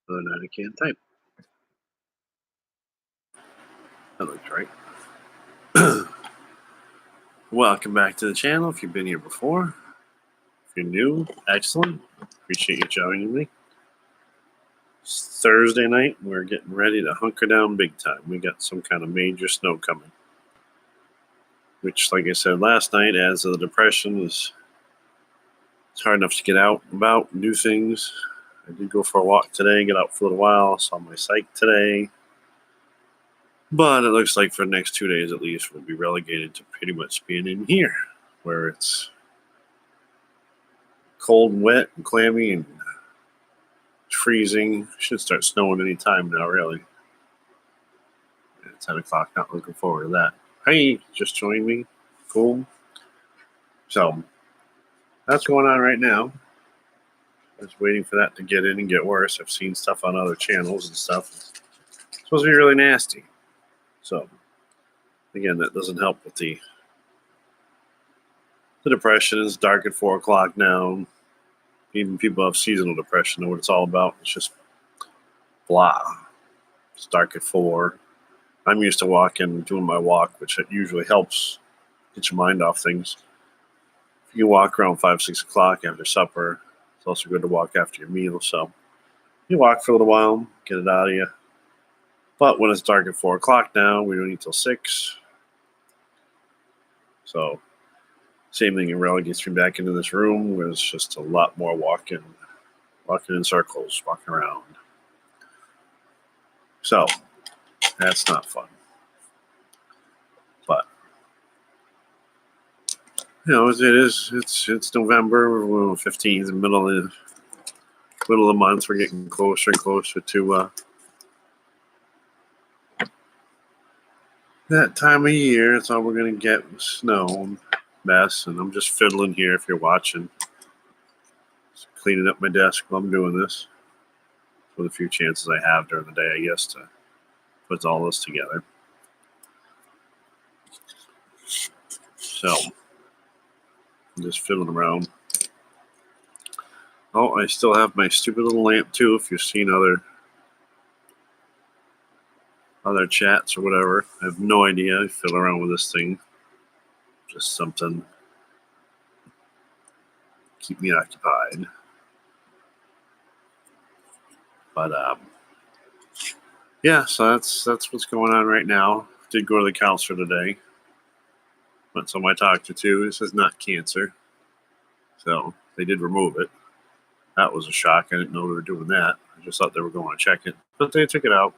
Other than that, I can't type. That looks right. Welcome back to the channel. If you've been here before, if you're new, excellent. Appreciate you joining me. It's Thursday night. We're getting ready to hunker down big time. We got some kind of major snow coming, which, like I said last night, as the depression it's hard enough to get out about and do things. I did go for a walk today, get out for a little while, saw my psych today. But it looks like for the next 2 days at least, we'll be relegated to pretty much being in here, where it's cold and wet and clammy and it's freezing. Should start snowing any time now, really. At 10 o'clock, not looking forward to that. Hey, just joined me. Cool. So, that's going on right now. I was waiting for that to get in and get worse. I've seen stuff on other channels and stuff. It's supposed to be really nasty. So, again, that doesn't help with the depression. It's dark at 4 o'clock now. Even people have seasonal depression know what it's all about. It's just blah. It's dark at 4. I'm used to doing my walk, which usually helps get your mind off things. If you walk around 5, 6 o'clock after supper, it's also good to walk after your meal. So you walk for a little while, get it out of you. But when it's dark at 4 o'clock now, we don't eat till 6. So same thing, it relegates me back into this room where it's just a lot more walking in circles, walking around. So that's not fun. But it's November, we're 15th, the middle of the month. We're getting closer and closer to that time of year. It's all we're gonna get with snow and mess, and I'm just fiddling here if you're watching. Just cleaning up my desk while I'm doing this. With a few chances I have during the day, I guess, to put all this together. So I'm just fiddling around. Oh, I still have my stupid little lamp too. If you've seen other chats or whatever, I have no idea. I fiddle around with this thing. Just something keep me occupied. But yeah, so that's what's going on right now. Did go to the counselor today. But someone I talked to too, it says not cancer. So they did remove it. That was a shock. I didn't know they were doing that. I just thought they were going to check it. But they took it out.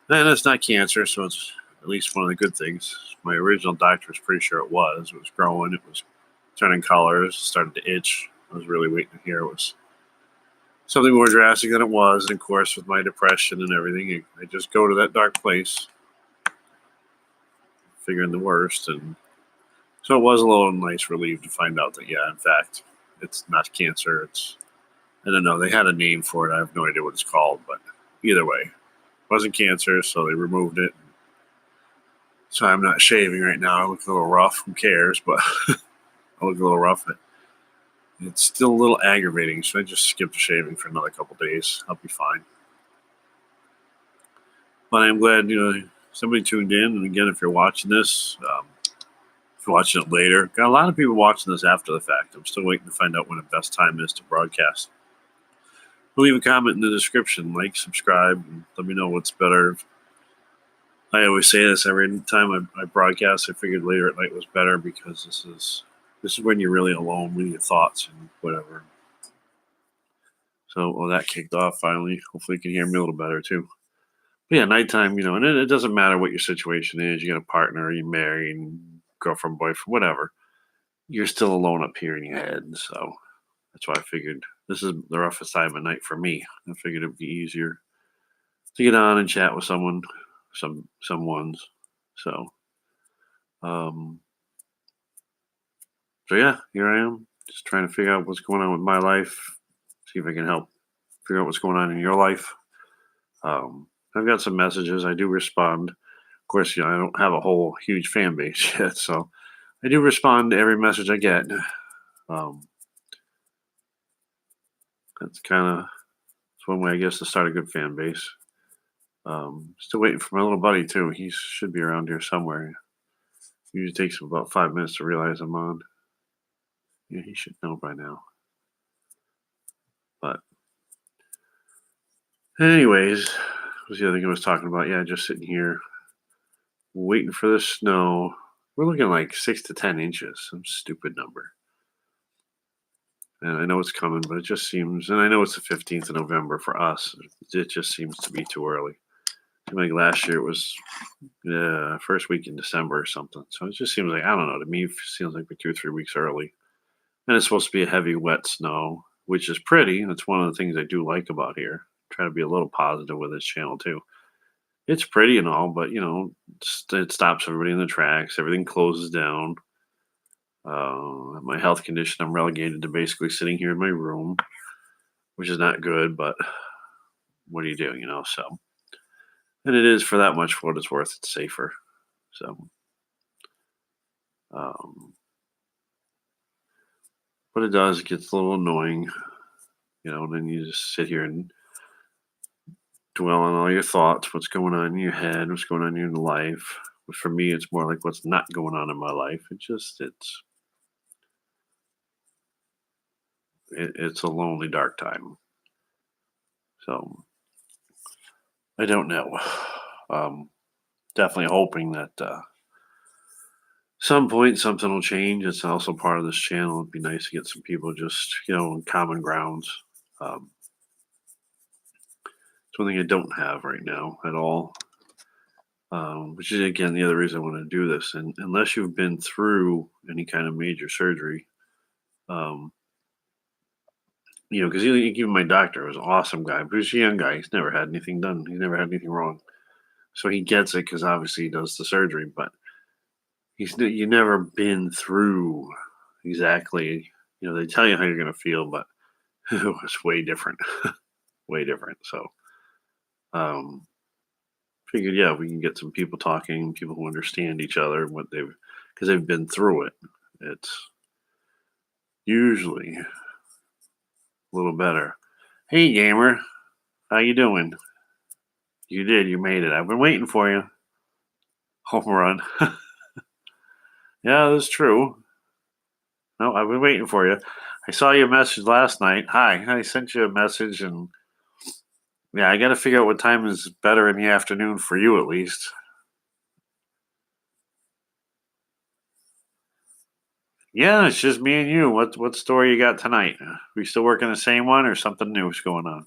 And it's not cancer, so it's at least one of the good things. My original doctor was pretty sure it was. It was growing. It was turning colors. Started to itch. I was really waiting to hear it was something more drastic than it was. And of course, with my depression and everything, I just go to that dark place, figuring the worst. And so it was a little nice relief to find out that, yeah, in fact, it's not cancer. I don't know. They had a name for it. I have no idea what it's called. But either way, it wasn't cancer, so they removed it. So I'm not shaving right now. I look a little rough. Who cares? But I look a little rough. It's still a little aggravating, so I just skip the shaving for another couple days. I'll be fine. But I'm glad somebody tuned in. And again, if you're watching this, if you're watching it later, got a lot of people watching this after the fact. I'm still waiting to find out when the best time is to broadcast. Leave a comment in the description, like, subscribe, and let me know what's better. I always say this every time I broadcast. I figured later at night was better because this is when you're really alone with your thoughts and whatever. So, well, that kicked off finally. Hopefully you can hear me a little better too. But yeah, nighttime, and it doesn't matter what your situation is. You got a partner, you're married, girlfriend, boyfriend, whatever. You're still alone up here in your head. So that's why I figured this is the roughest time of night for me. I figured it'd be easier to get on and chat with someone's. So so yeah, here I am, just trying to figure out what's going on with my life, see if I can help figure out what's going on in your life. I've got some messages. I do respond. Of course, I don't have a whole huge fan base yet, so I do respond to every message I get. That's one way, I guess, to start a good fan base. Still waiting for my little buddy too. He should be around here somewhere. Usually takes him about 5 minutes to realize I'm on. Yeah, he should know by now. But anyways, what was the other thing I was talking about? Yeah, just sitting here waiting for the snow. We're looking like 6 to 10 inches, some stupid number. And I know it's coming, but it just seems, and I know it's the 15th of November for us. It just seems to be too early. Like last year, it was first week in December or something. So it just seems like, I don't know, to me, it seems like we're 2 or 3 weeks early. And it's supposed to be a heavy, wet snow, which is pretty. That's one of the things I do like about here. Try to be a little positive with this channel, too. It's pretty and all, but, it stops everybody in the tracks. Everything closes down. My health condition, I'm relegated to basically sitting here in my room, which is not good, but what do you do, So, and it is for that much for what it's worth. It's safer. So, um, but it does, it gets a little annoying, and then you just sit here and dwell on all your thoughts, what's going on in your head, what's going on in your life. But for me, it's more like what's not going on in my life. It's a lonely, dark time. So I don't know. Um, Definitely hoping that some point something will change. It's also part of this channel. It'd be nice to get some people just on common grounds. Um, it's one thing I don't have right now at all. Which is again the other reason I want to do this. And unless you've been through any kind of major surgery, um, because even my doctor was an awesome guy, but he's a young guy. He's never had anything done. He's never had anything wrong, so he gets it because obviously he does the surgery. But you never been through exactly. They tell you how you're going to feel, but it was way different, way different. So, um, figured, yeah, we can get some people talking, people who understand each other, because they've been through it. It's usually a little better. Hey, gamer, how you doing? You did, you made it. I've been waiting for you. Home run. Yeah, that's true. No, I've been waiting for you. I saw your message last night. Hi, I sent you a message, and yeah, I got to figure out what time is better in the afternoon for you, at least. Yeah, it's just me and you. What story you got tonight? We still working the same one, or something new is going on?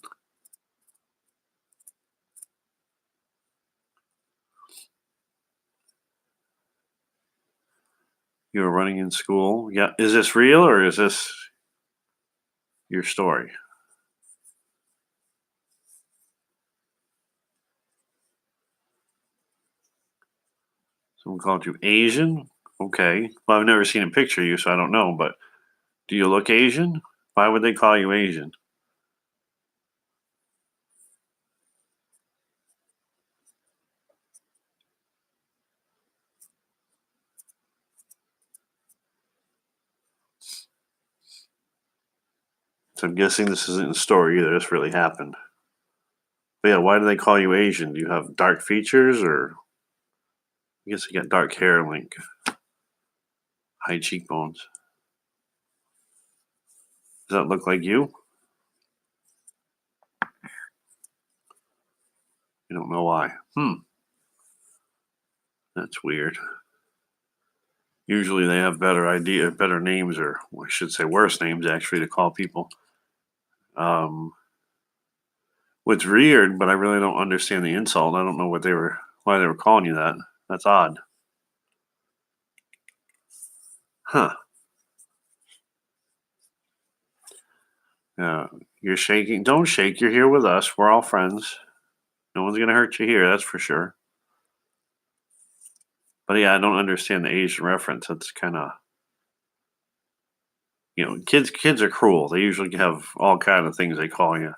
You were running in school. Yeah, is this real or is this your story? Someone called you Asian. Okay. Well, I've never seen a picture of you, so I don't know. But do you look Asian? Why would they call you Asian? So I'm guessing this isn't a story either. This really happened. But yeah, why do they call you Asian? Do you have dark features, or I guess you got dark hair and like high cheekbones? Does that look like you? You don't know why. That's weird. Usually they have better names, or I should say worse names actually, to call people. Um, what's weird, but I really don't understand the insult. I don't know why they were calling you that. That's odd. Huh. Yeah. You're shaking. Don't shake. You're here with us. We're all friends. No one's gonna hurt you here, that's for sure. But yeah, I don't understand the Asian reference. That's kind of kids are cruel. They usually have all kind of things they call you.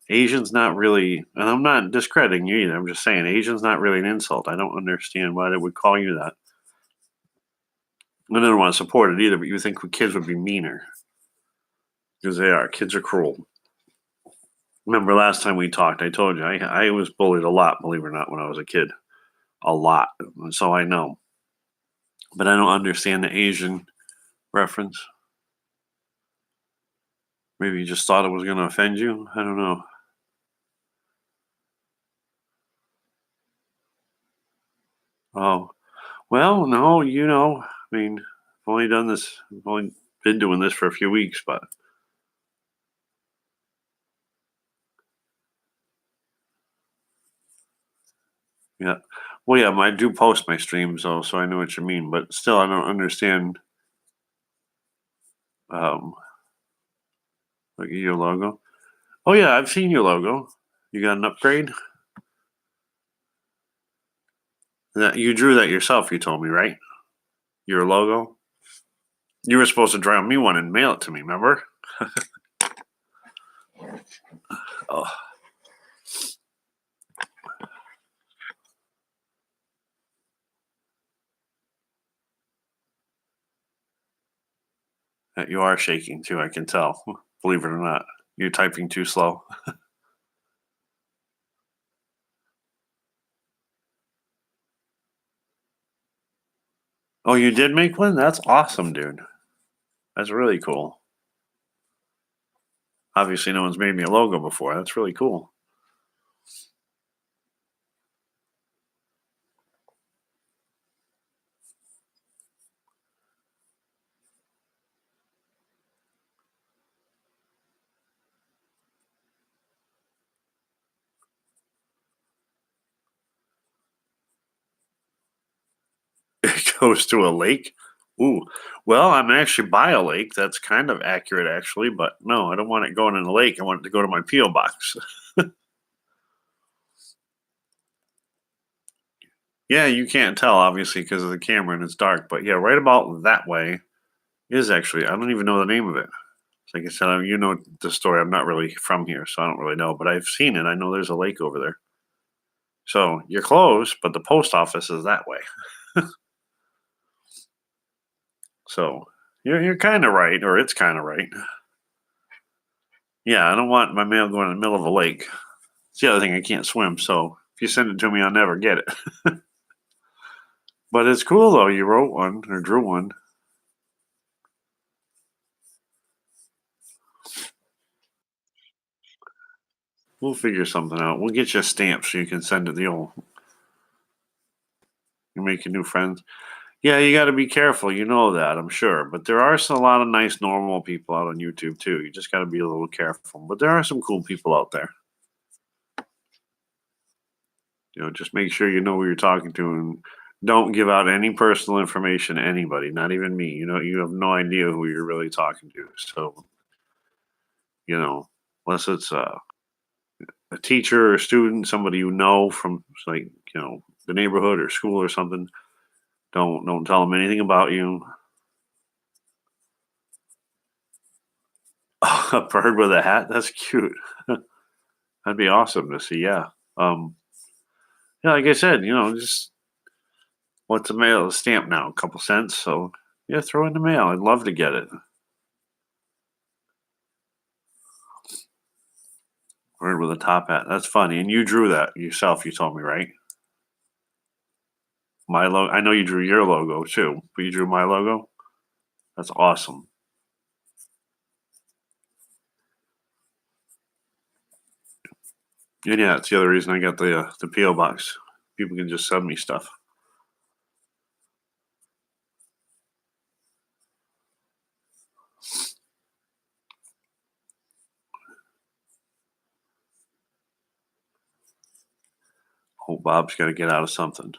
Asian's not really, and I'm not discrediting you either. I'm just saying Asian's not really an insult. I don't understand why they would call you that. I don't want to support it either, but you think kids would be meaner because they are. Kids are cruel. Remember last time we talked, I told you I was bullied a lot, believe it or not, when I was a kid. A lot. So I know. But I don't understand the Asian reference. Maybe you just thought it was going to offend you. I don't know. Oh, well, no, I mean, I've only done this, I've only been doing this for a few weeks, but yeah. Well, yeah, I do post my streams, though, so I know what you mean. But still, I don't understand. Um, Look at your logo. Oh yeah, I've seen your logo. You got an upgrade. That you drew that yourself. You told me, right? Your logo. You were supposed to draw me one and mail it to me. Remember? Oh, you are shaking too. I can tell. Believe it or not, you're typing too slow. Oh, you did make one? That's awesome, dude. That's really cool. Obviously, no one's made me a logo before. That's really cool. It goes to a lake. Ooh, well, I'm actually by a lake. That's kind of accurate, actually. But no, I don't want it going in a lake. I want it to go to my PO box. Yeah, you can't tell obviously because of the camera and it's dark. But yeah, right about that way is actually. I don't even know the name of it. Like I said, you know the story. I'm not really from here, so I don't really know. But I've seen it. I know there's a lake over there. So you're close, but the post office is that way. So you're kind of right, or it's kind of right. Yeah, I don't want my mail going in the middle of a lake. It's the other thing. I can't swim, so if you send it to me, I'll never get it. But it's cool though. You wrote one or drew one. We'll figure something out. We'll get you a stamp so you can send it. You're making new friends. Yeah, you got to be careful. You know that, I'm sure. But there are a lot of nice, normal people out on YouTube too. You just got to be a little careful. But there are some cool people out there. Just make sure you know who you're talking to and don't give out any personal information to anybody, not even me. You have no idea who you're really talking to. So, unless it's a teacher or a student, somebody you know from like, the neighborhood or school or something, don't tell them anything about you. A bird with a hat? That's cute. That'd be awesome to see. Yeah. Um, yeah, like I said, just what's the mail? A stamp now, a couple cents. So yeah, throw in the mail. I'd love to get it. Bird with a top hat. That's funny. And you drew that yourself. You told me, right? My logo. I know you drew your logo too, but you drew my logo. That's awesome. And yeah, that's the other reason I got the PO box. People can just send me stuff. Oh, Bob's got to get out of something.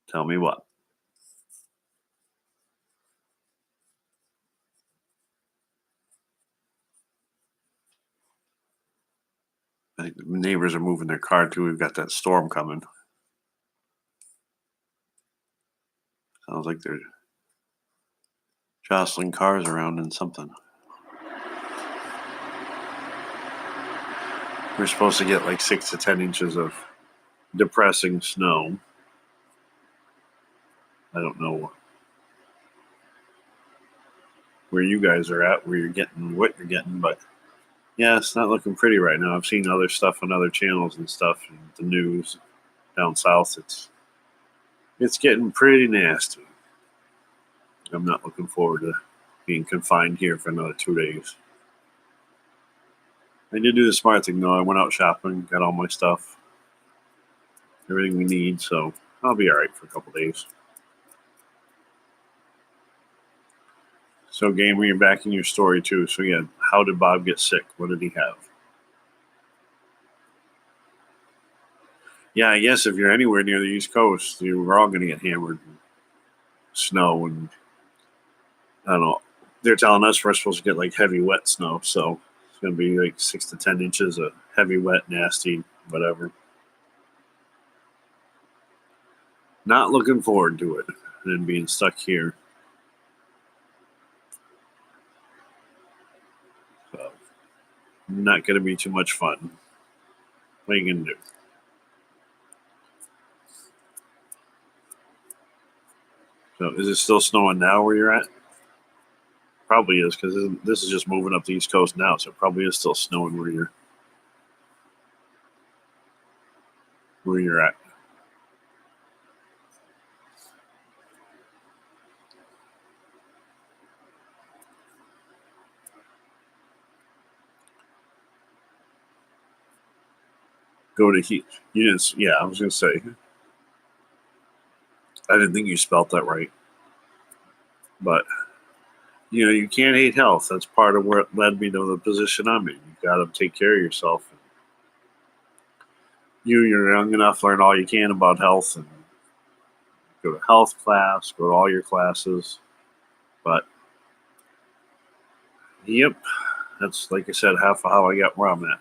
Tell me what. I think the neighbors are moving their car too. We've got that storm coming. Sounds like they're jostling cars around and something. We're supposed to get like 6 to 10 inches of depressing snow. I don't know. where you guys are at, where you're getting what you're getting, but yeah, it's not looking pretty right now. I've seen other stuff on other channels and stuff in the news down south. It's getting pretty nasty. I'm not looking forward to being confined here for another 2 days. I did do the smart thing though. I went out shopping, got all my stuff, everything we need, so I'll be all right for a couple days. So, Gamer, you're back in your story too. So, yeah, how did Bob get sick? What did he have? Yeah, I guess if you're anywhere near the East Coast, we're all going to get hammered. Snow and I don't know. They're telling us we're supposed to get like heavy, wet snow. So it's going to be like 6 to 10 inches of heavy, wet, nasty, whatever. Not looking forward to it and being stuck here. So, not going to be too much fun. What are you going to do? So, is it still snowing now where you're at? Probably is because this is just moving up the East Coast now, so it probably is still snowing where you're at. Go to heat. You didn't. Yeah, I was gonna say. I didn't think you spelt that right, but you can't hate health. That's part of what led me to the position I'm in. You got to take care of yourself. You're young enough, learn all you can about health and go to health class, go to all your classes. But yep, that's like I said, half of how I got where I'm at.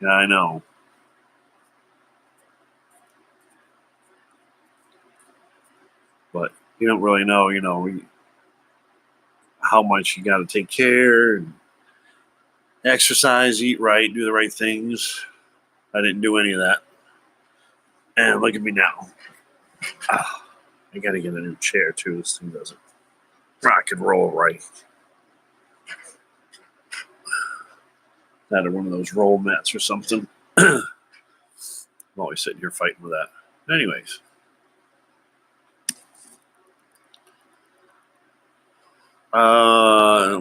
Yeah, I know. But you don't really know, how much you got to take care and exercise, eat right, do the right things. I didn't do any of that. And look at me now. I got to get a new chair, too. This thing doesn't rock and roll right. That or one of those roll mats or something. I'm always sitting here fighting with that. Anyways.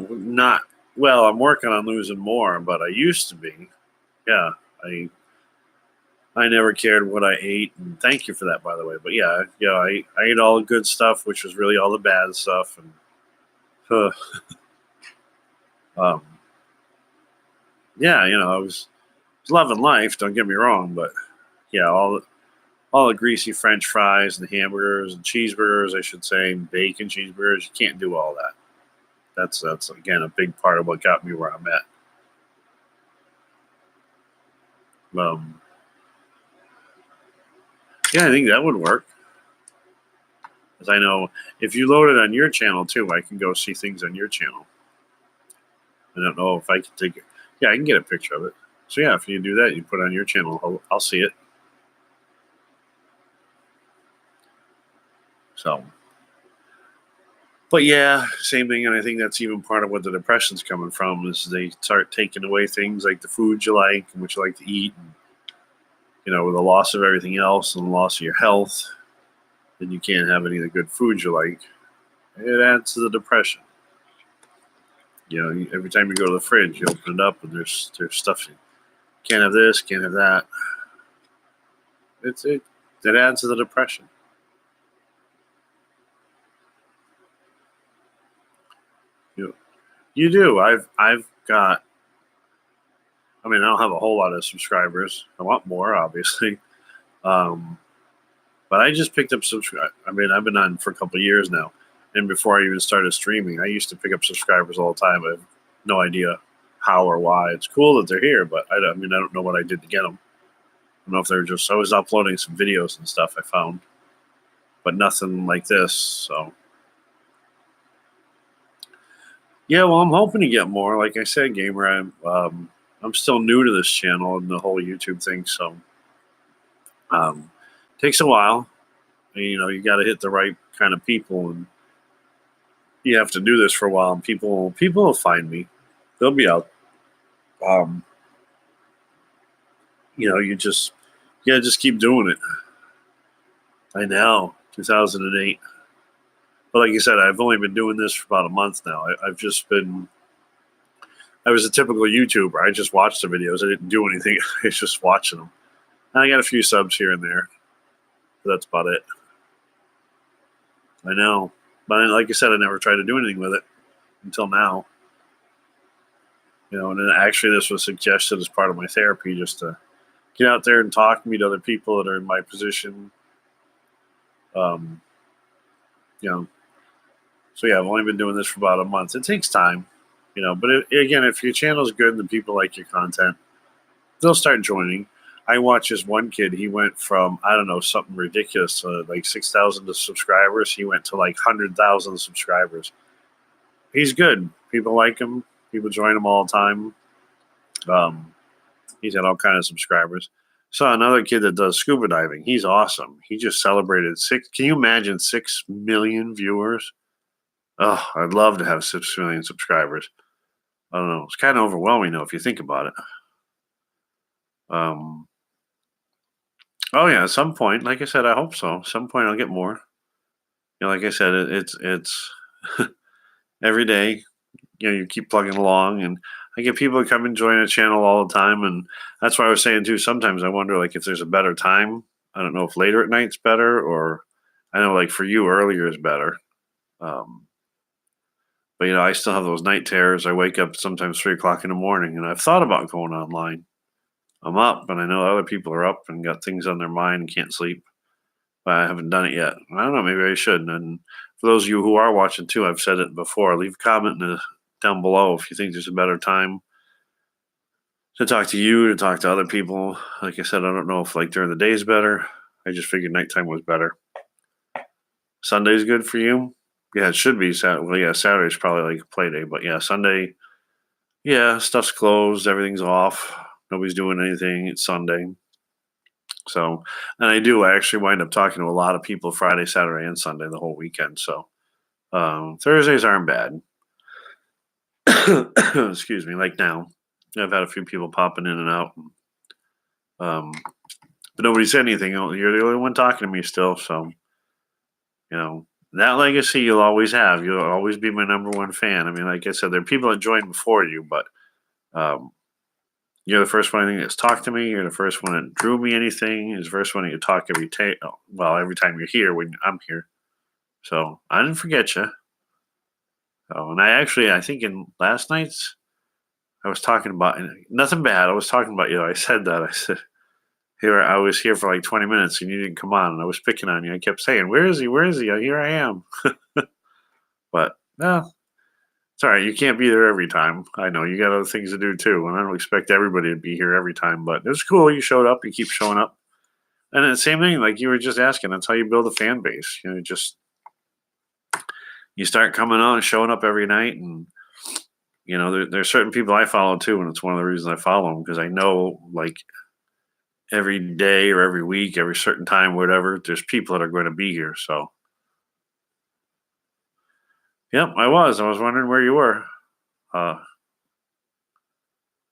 Not well. I'm working on losing more, but I used to be. Yeah, I never cared what I ate, and thank you for that, by the way. But yeah, I ate all the good stuff, which was really all the bad stuff, and um, yeah, I was loving life. Don't get me wrong, but yeah, all the greasy French fries and hamburgers and cheeseburgers, I should say, and bacon cheeseburgers. You can't do all that. That's again a big part of what got me where I'm at. Um, yeah, I think that would work. As I know, if you load it on your channel too, I can go see things on your channel. I don't know if I can take it. Yeah, I can get a picture of it. So yeah, if you do that, you put it on your channel, I'll see it. So, but yeah, same thing, and I think that's even part of what the depression's coming from is they start taking away things like the food you like and what you like to eat, and, with the loss of everything else and the loss of your health, then you can't have any of the good foods you like. It adds to the depression. Every time you go to the fridge, you open it up and there's stuff. You can't have this, can't have that. That adds to the depression. You do. I've got. I mean, I don't have a whole lot of subscribers. I want more, obviously. But I just picked up subscribers. I mean, I've been on for a couple of years now, and before I even started streaming, I used to pick up subscribers all the time. I have no idea how or why. It's cool that they're here, but I don't know what I did to get them. I don't know if they're just. I was uploading some videos and stuff I found, but nothing like this. So. Yeah, well, I'm hoping to get more. Like I said, Gamer, I'm still new to this channel and the whole YouTube thing, so takes a while. You got to hit the right kind of people, and you have to do this for a while, and people will find me. They'll be out. Um, just keep doing it. I know, 2008. But like you said, I've only been doing this for about a month now. I was a typical YouTuber. I just watched the videos. I didn't do anything. I was just watching them. And I got a few subs here and there. But that's about it. I know. But like I said, I never tried to do anything with it until now. And then actually this was suggested as part of my therapy, just to get out there and talk, meet other people that are in my position. Um, So yeah, I've only been doing this for about a month. It takes time, But again, if your channel is good and the people like your content, they'll start joining. I watched this one kid. He went from, I don't know, something ridiculous, like 6,000 subscribers. He went to like 100,000 subscribers. He's good. People like him. People join him all the time. He's had all kinds of subscribers. Saw another kid that does scuba diving. He's awesome. He just celebrated Can you imagine 6 million viewers? Oh, I'd love to have 6 million subscribers. I don't know. It's kind of overwhelming, though, if you think about it. Oh yeah, at some point, like I said, I hope so. At some point, I'll get more. Like I said, it's every day. You keep plugging along, and I get people to come and join the channel all the time, and that's why I was saying too. Sometimes I wonder, like, if there's a better time. I don't know if later at night's better, or I know, like, for you, earlier is better. But I still have those night terrors. I wake up sometimes 3 o'clock in the morning, and I've thought about going online. I'm up, and I know other people are up and got things on their mind and can't sleep. But I haven't done it yet. I don't know. Maybe I should. And for those of you who are watching too, I've said it before. Leave a comment down below if you think there's a better time to talk to you, to talk to other people. Like I said, I don't know if like during the day is better. I just figured nighttime was better. Sunday's good for you? Yeah, it should be Saturday. Well, yeah, Saturday's probably like a play day, but yeah, Sunday, yeah, stuff's closed, everything's off, nobody's doing anything. It's Sunday. So, and I actually wind up talking to a lot of people Friday, Saturday, and Sunday the whole weekend. So, Thursdays aren't bad. Excuse me. Like now, I've had a few people popping in and out. But nobody said anything. You're the only one talking to me still. So, that legacy you'll always have. You'll always be my number one fan. I mean, like I said, there are people that joined before you, but you're the first one I think that's talked to me. You're the first one that drew me anything. You're the first one that you talk every time. Well, every time you're here when I'm here. So I didn't forget you. Oh, and I think in last night's, I was talking about nothing bad. I was talking about you. I said that. I said, here, I was here for like 20 minutes and you didn't come on. And I was picking on you. I kept saying, where is he? Where is he? Here I am. But, no, it's all right. You can't be there every time. I know you got other things to do too. And I don't expect everybody to be here every time. But it was cool. You showed up. You keep showing up. And then the same thing, like you were just asking, that's how you build a fan base. You start coming on and showing up every night, and there's certain people I follow too, and it's one of the reasons I follow them, because I know, like, every day or every week, every certain time, whatever, there's people that are going to be here. So yep, I was wondering where you were.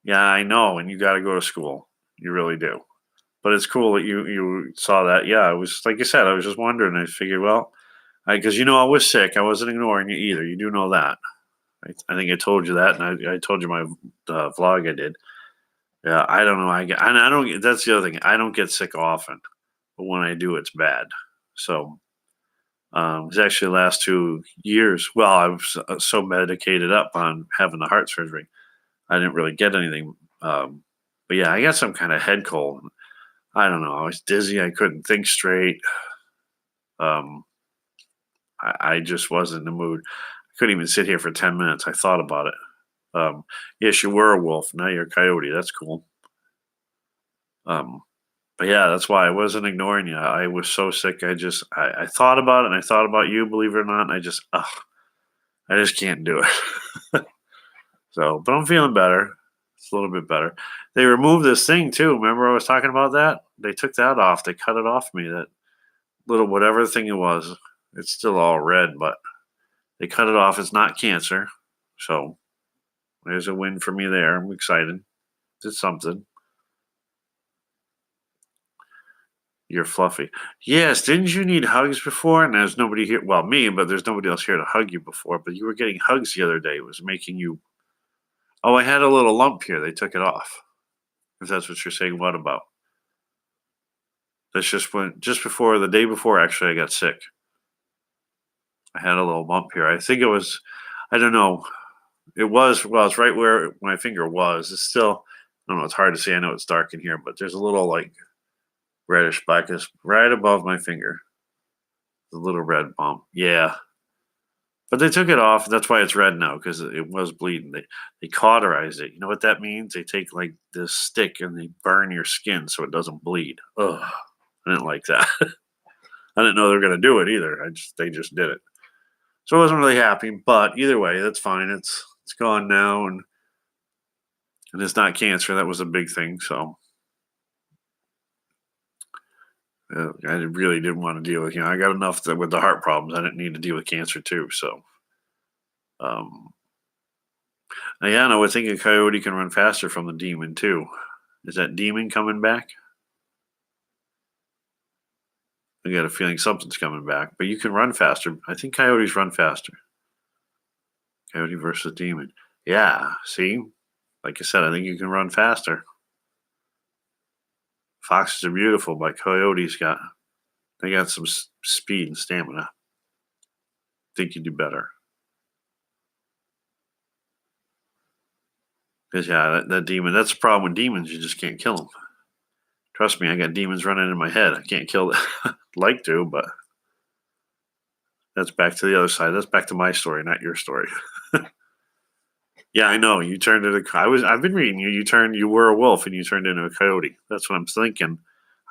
Yeah, I know, and you got to go to school, you really do. But it's cool that you saw that. Yeah, I was, like I said, I was just wondering. I figured, well, because I was sick. I wasn't ignoring you either. You do know that. I think I told you that, and I told you my vlog I did. Yeah, I don't know. I don't get. That's the other thing. I don't get sick often, but when I do, it's bad. So, it's actually the last 2 years. Well, I was so medicated up on having the heart surgery, I didn't really get anything. But yeah, I got some kind of head cold. I don't know. I was dizzy. I couldn't think straight. I just wasn't in the mood. I couldn't even sit here for 10 minutes. I thought about it. Yes, you were a wolf. Now you're a coyote. That's cool. But yeah, that's why I wasn't ignoring you. I was so sick. I thought about it, and I thought about you, believe it or not. And I just can't do it. So, but I'm feeling better. It's a little bit better. They removed this thing too. Remember I was talking about that? They took that off. They cut it off me. That little whatever thing it was. It's still all red, but They cut it off. It's not cancer. So there's a win for me there. I'm excited. Did something. You're fluffy. Yes, didn't you need hugs before? And there's nobody here. Well, me, but there's nobody else here to hug you before. But you were getting hugs the other day. It was making you. Oh, I had a little lump here. They took it off. If that's what you're saying, what about? That's just before the day before, actually, I got sick. I had a little lump here. I think it was, I don't know. Well, it's right where my finger was. It's still, I don't know. It's hard to see. I know it's dark in here, but there's a little like reddish blackness right above my finger. The little red bump. Yeah. But they took it off. That's why it's red now because it was bleeding. They cauterized it. You know what that means? They take like this stick and they burn your skin so it doesn't bleed. Ugh. I didn't like that. I didn't know they were going to do it either. They just did it. So I wasn't really happy. But either way, that's fine. It's gone now, and it's not cancer. That was a big thing. So I really didn't want to deal with. I got enough with the heart problems. I didn't need to deal with cancer too. So. Yeah, no, I think a coyote can run faster from the demon too. Is that demon coming back? I got a feeling something's coming back, but you can run faster. I think coyotes run faster. Coyote versus demon. Yeah, see? Like I said, I think you can run faster. Foxes are beautiful, but coyotes got some speed and stamina. I think you do better. Because that demon, that's the problem with demons, you just can't kill them. Trust me, I got demons running in my head. I can't kill them. Like to, but that's back to the other side. That's back to my story, not your story. Yeah, I know. You turned into I've been reading you. You were a wolf and you turned into a coyote. That's what I'm thinking.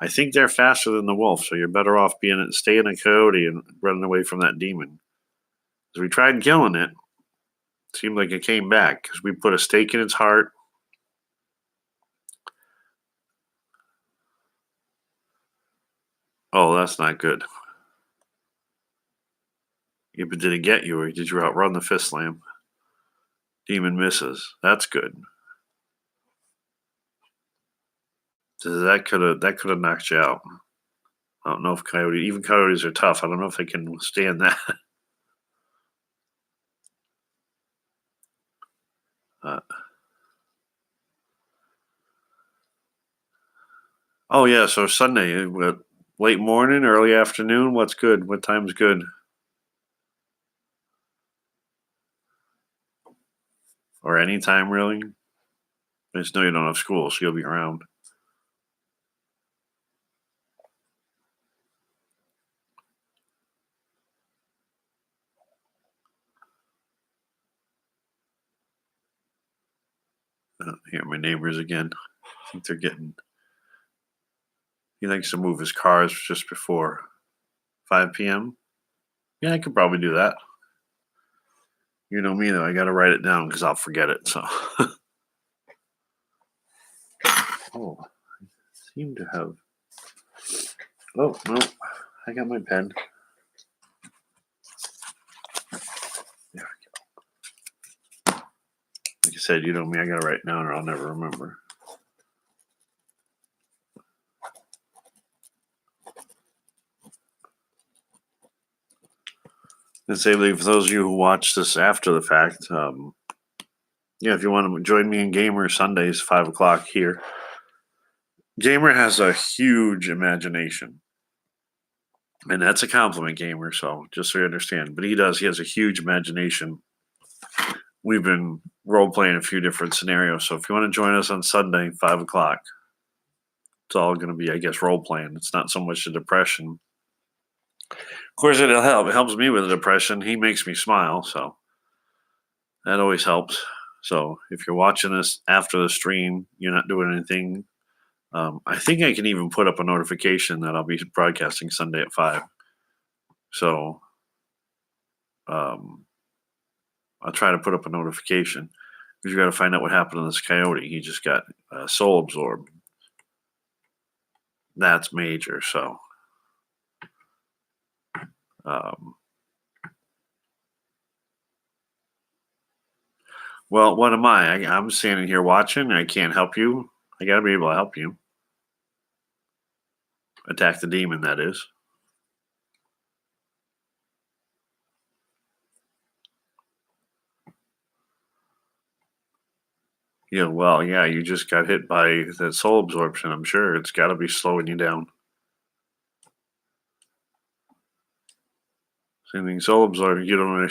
I think they're faster than the wolf, so you're better off staying a coyote and running away from that demon. Because we tried killing it. Seemed like it came back because we put a stake in its heart. Oh, that's not good. Yeah, but did it get you, or did you outrun the fist slam? Demon misses. That's good. So that could have knocked you out. I don't know if coyotes are tough. I don't know if they can withstand that. Oh yeah, so Sunday, late morning, early afternoon. What's good? What time's good? Or any time really? I just know you don't have school, so you'll be around. Hear my neighbors again. I think they're getting. He likes to move his cars just before 5 p.m. Yeah, I could probably do that. You know me though. I got to write it down because I'll forget it. So. Oh, I seem to have. Oh no, I got my pen. There we go. Like I said, you know me. I got to write it down or I'll never remember. And say, for those of you who watch this after the fact, if you want to join me in Gamer Sundays, 5 o'clock here. Gamer has a huge imagination. And that's a compliment, Gamer, so just so you understand. But he has a huge imagination. We've been role-playing a few different scenarios, so if you want to join us on Sunday, 5 o'clock, it's all going to be, I guess, role-playing. It's not so much the depression. Of course, it'll help. It helps me with the depression. He makes me smile, so that always helps. So if you're watching this after the stream, you're not doing anything. I think I can even put up a notification that I'll be broadcasting Sunday at 5. So I'll try to put up a notification because you got to find out what happened to this coyote. He just got soul absorbed. That's major. So Well, what am I? I'm standing here watching. I can't help you. I got to be able to help you. Attack the demon, that is. Yeah, well, yeah, you just got hit by that soul absorption. I'm sure it's got to be slowing you down. Same thing, soul absorption. You don't.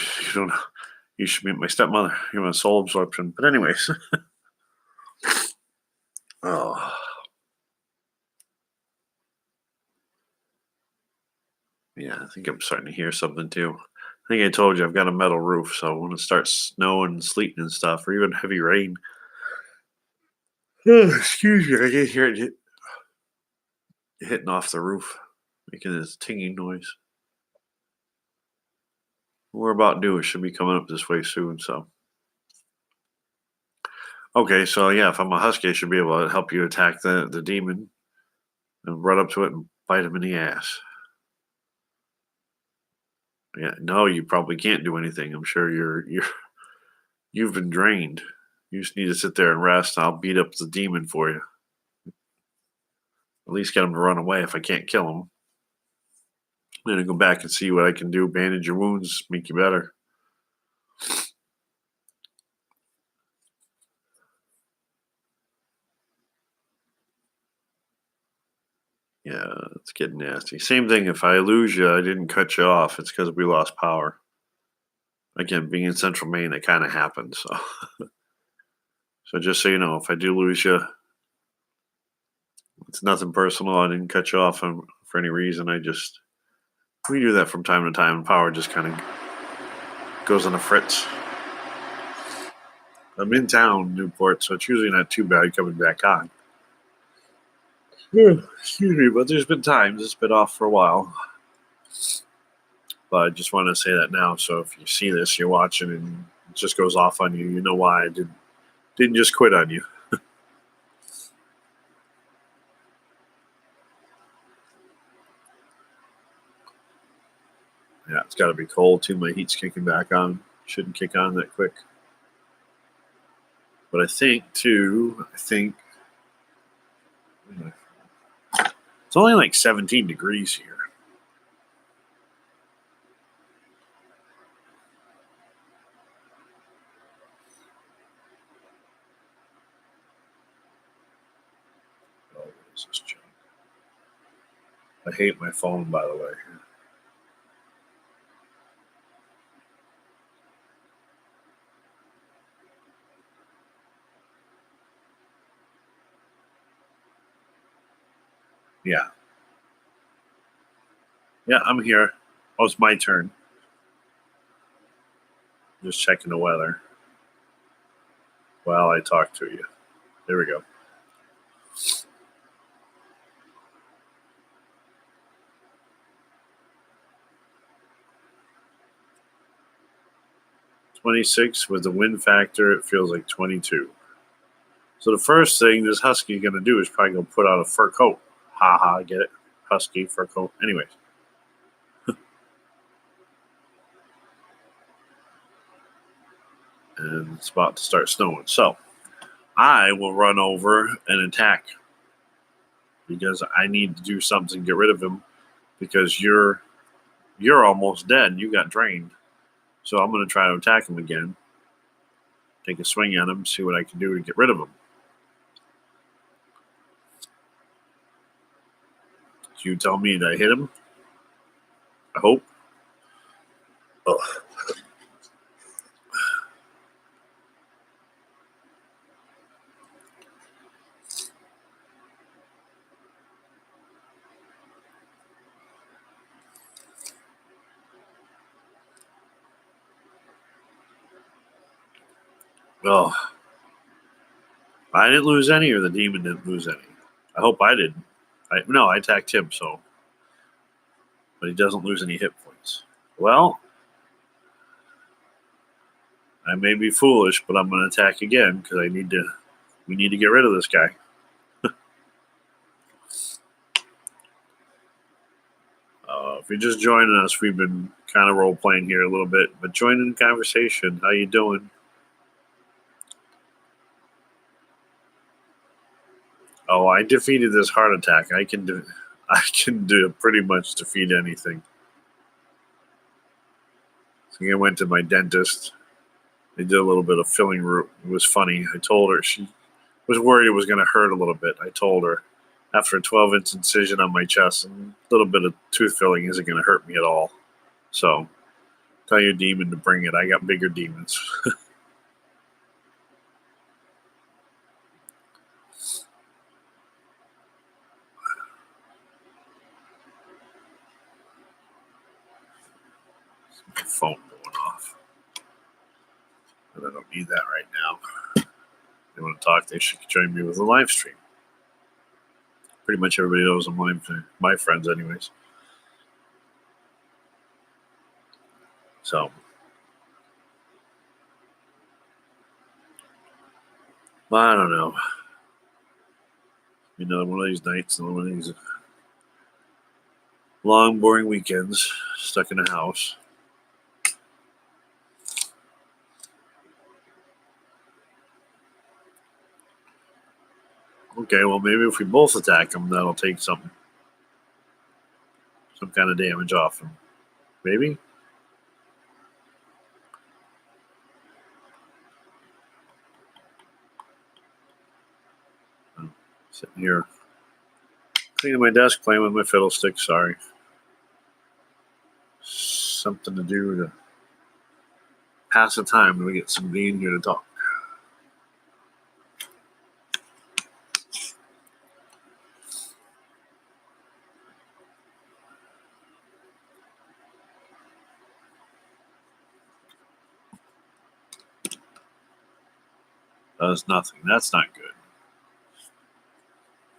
You should meet my stepmother. You want soul absorption, but anyways. Oh, yeah, I think I'm starting to hear something too. I think I told you I've got a metal roof, so when it starts snowing and sleeting and stuff, or even heavy rain, oh, excuse me, I can hear it hitting off the roof, making this tinging noise. We're about due. It should be coming up this way soon. So, okay, so yeah, if I'm a husky, I should be able to help you attack the demon and run up to it and bite him in the ass. Yeah, no, you probably can't do anything. I'm sure you've been drained. You just need to sit there and rest. I'll beat up the demon for you. At least get him to run away if I can't kill him. I'm gonna go back and see what I can do. Bandage your wounds, make you better. Yeah, it's getting nasty. Same thing. If I lose you, I didn't cut you off. It's because we lost power. Again, being in Central Maine, it kind of happens. So, so just so you know, if I do lose you, it's nothing personal. I didn't cut you off for any reason. We do that from time to time. Power just kind of goes on a fritz. I'm in town, Newport, so it's usually not too bad coming back on. Excuse me, but there's been times it's been off for a while. But I just want to say that now, so if you see this, you're watching, and it just goes off on you, you know why I didn't just quit on you. Yeah, it's got to be cold too. My heat's kicking back on. Shouldn't kick on that quick. But I think it's only like 17 degrees here. Oh, what is this junk? I hate my phone, by the way. Yeah. Yeah, I'm here. Oh, it's my turn. Just checking the weather while I talk to you. There we go. 26 with the wind factor, it feels like 22. So the first thing this husky is going to do is probably go put on a fur coat. Ha ha, get it? Husky, fur coat. Anyways. And it's about to start snowing. So I will run over and attack because I need to do something to get rid of him because you're almost dead. You got drained. So I'm going to try to attack him again. Take a swing at him, see what I can do to get rid of him. So you tell me, did I hit him? I hope. Oh. Oh. I didn't lose any, or the demon didn't lose any. I hope I didn't. No, I attacked him, so. But he doesn't lose any hit points. Well, I may be foolish, but I'm going to attack again because we need to get rid of this guy. If you're just joining us, we've been kind of role playing here a little bit, but join in the conversation. How you doing? Oh, I defeated this heart attack. I can do pretty much defeat anything. I went to my dentist. They did a little bit of filling root. It was funny. I told her, she was worried it was going to hurt a little bit. I told her after a 12-inch incision on my chest, a little bit of tooth filling isn't going to hurt me at all. So tell your demon to bring it. I got bigger demons. My phone going off. But I don't need that right now. If they want to talk, they should join me with a live stream. Pretty much everybody knows I'm my friends anyways. So I don't know. One of these nights, another one of these long, boring weekends, stuck in a house. Okay, well, maybe if we both attack him, that'll take some kind of damage off him. Maybe? I'm sitting here cleaning my desk, playing with my fiddlestick. Sorry. Something to do to pass the time when we get somebody in here to talk. Does nothing. That's not good.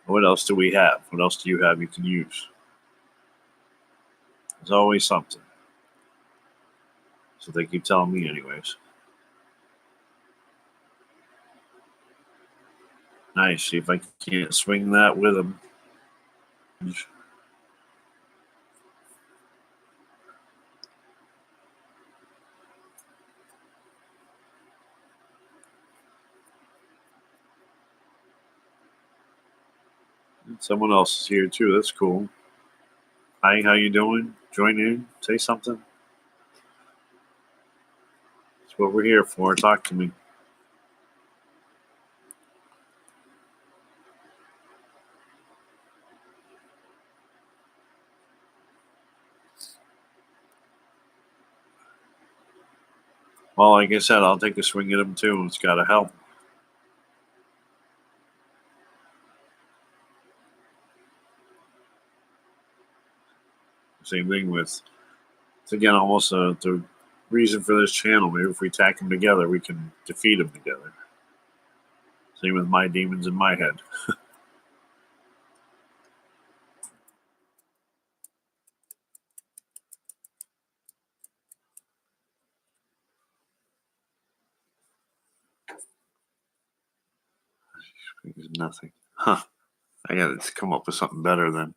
What else do we have? What else do you have you can use? There's always something. So they keep telling me anyways. Nice. See if I can't swing that with them. Someone else is here too. That's cool. Hi, how you doing? Join in. Say something. That's what we're here for. Talk to me. Well, like I said, I'll take a swing at him too. It's got to help. Same thing with, it's again almost the reason for this channel. Maybe if we attack them together, we can defeat them together. Same with my demons in my head. Nothing. Huh. I got to come up with something better then.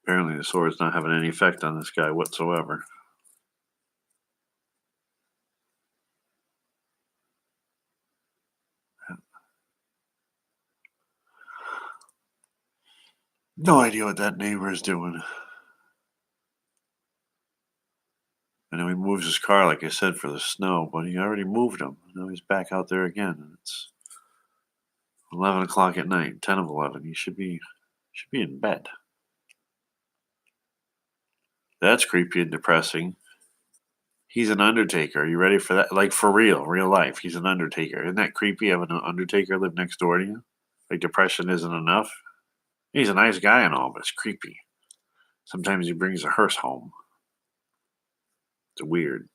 Apparently the sword's not having any effect on this guy whatsoever. No idea what that neighbor is doing. I know he moves his car, like I said, for the snow, but he already moved him. Now he's back out there again. And it's 11 o'clock at night, 10 of 11. He should be in bed. That's creepy and depressing. He's an undertaker. Are you ready for that? Like, for real life. He's an undertaker. Isn't that creepy having an undertaker live next door to you? Like, depression isn't enough. He's a nice guy and all, but it's creepy. Sometimes he brings a hearse home. It's weird.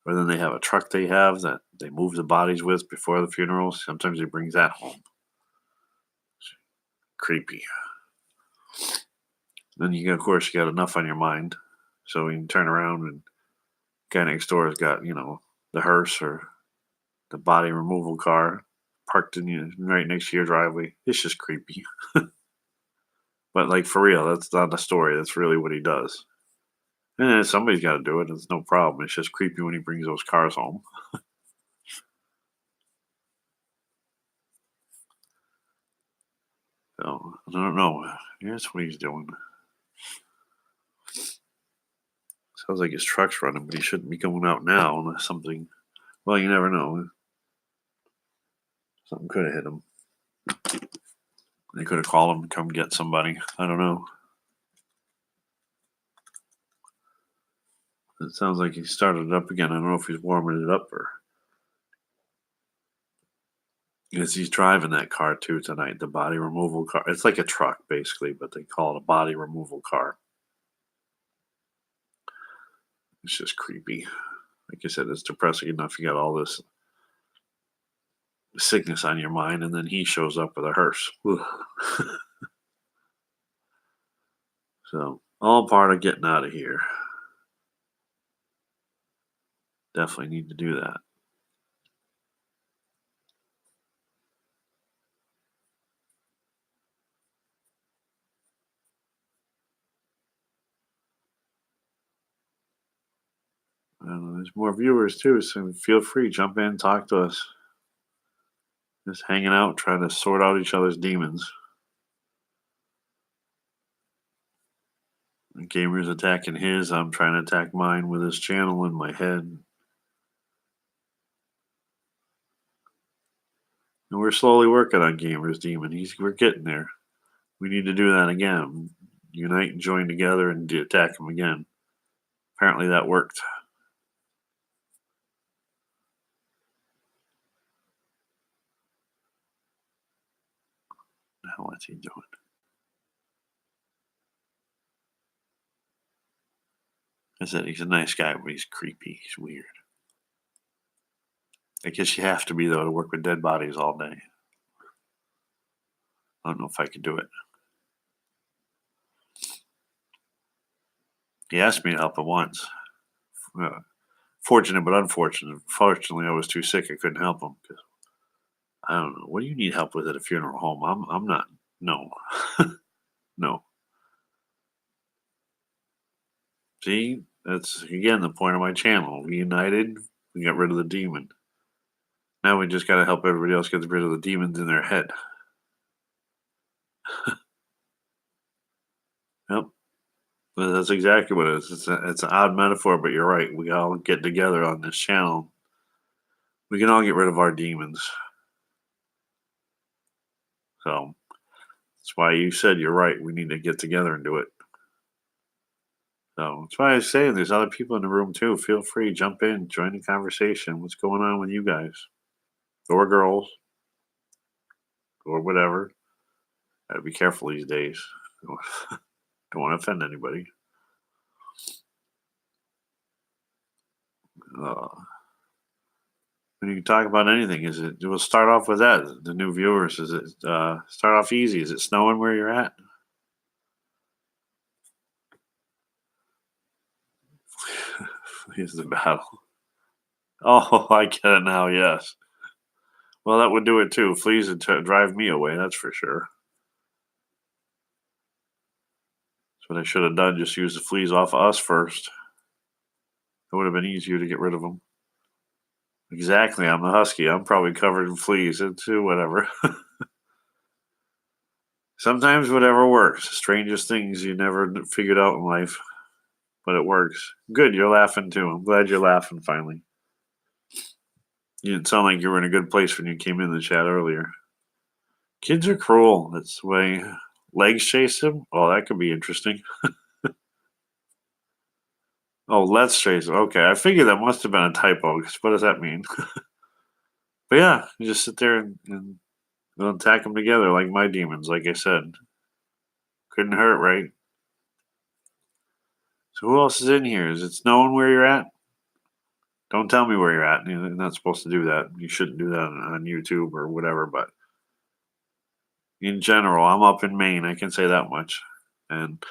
Or then they have a truck they have that they move the bodies with before the funerals. Sometimes he brings that home. It's creepy. Then of course, you got enough on your mind. So you can turn around and guy next door has got, the hearse or the body removal car parked right next to your driveway. It's just creepy. But like, for real, that's not a story. That's really what he does. And somebody's got to do it. It's no problem. It's just creepy when he brings those cars home. So, I don't know. Here's what he's doing. Sounds like his truck's running, but he shouldn't be going out now unless something. Well, you never know. Something could have hit him. They could have called him to come get somebody. I don't know. It sounds like he started it up again. I don't know if he's warming it up or. Because he's driving that car too tonight, the body removal car. It's like a truck basically, but they call it a body removal car. It's just creepy. Like I said, it's depressing enough. You got all this sickness on your mind, and then he shows up with a hearse. So, all part of getting out of here. Definitely need to do that. There's more viewers too, so feel free, jump in, talk to us. Just hanging out, trying to sort out each other's demons. The gamer's attacking his, I'm trying to attack mine with his channel in my head. And we're slowly working on Gamer's Demon. We're getting there. We need to do that again. Unite and join together and attack him again. Apparently that worked. What the hell is he doing? I said he's a nice guy, but he's creepy. He's weird. I guess you have to be, though, to work with dead bodies all day. I don't know if I could do it. He asked me to help him once. Fortunate but unfortunate. Fortunately, I was too sick. I couldn't help him. I don't know. What do you need help with at a funeral home? I'm not. No. No. See, that's again the point of my channel. We united, we got rid of the demon. Now we just got to help everybody else get rid of the demons in their head. Yep. But that's exactly what it is. It's an odd metaphor, but you're right. We all get together on this channel. We can all get rid of our demons. So that's why you said you're right. We need to get together and do it. So that's why I say there's other people in the room too. Feel free, jump in, join the conversation. What's going on with you guys? Or girls. Or whatever. Gotta be careful these days. Don't want to offend anybody. When you talk about anything, we'll start off with that. The new viewers, is it start off easy? Is it snowing where you're at? Here's the battle. Oh, I get it now, yes. Well, that would do it too. Fleas would drive me away, that's for sure. That's what I should have done, just use the fleas off of us first. It would have been easier to get rid of them. Exactly, I'm a husky. I'm probably covered in fleas. It's whatever. Sometimes whatever works. Strangest things you never figured out in life, but it works. Good, you're laughing too. I'm glad you're laughing finally. You didn't sound like you were in a good place when you came in the chat earlier. Kids are cruel. That's the way. Legs chase him? Oh, that could be interesting. Oh, let's chase him. Okay, I figured that must have been a typo. 'Cause what does that mean? But yeah, you just sit there and we'll attack them together like my demons, like I said. Couldn't hurt, right? So who else is in here? Is it snowing where you're at? Don't tell me where you're at. You're not supposed to do that. You shouldn't do that on YouTube or whatever, but in general, I'm up in Maine. I can say that much. And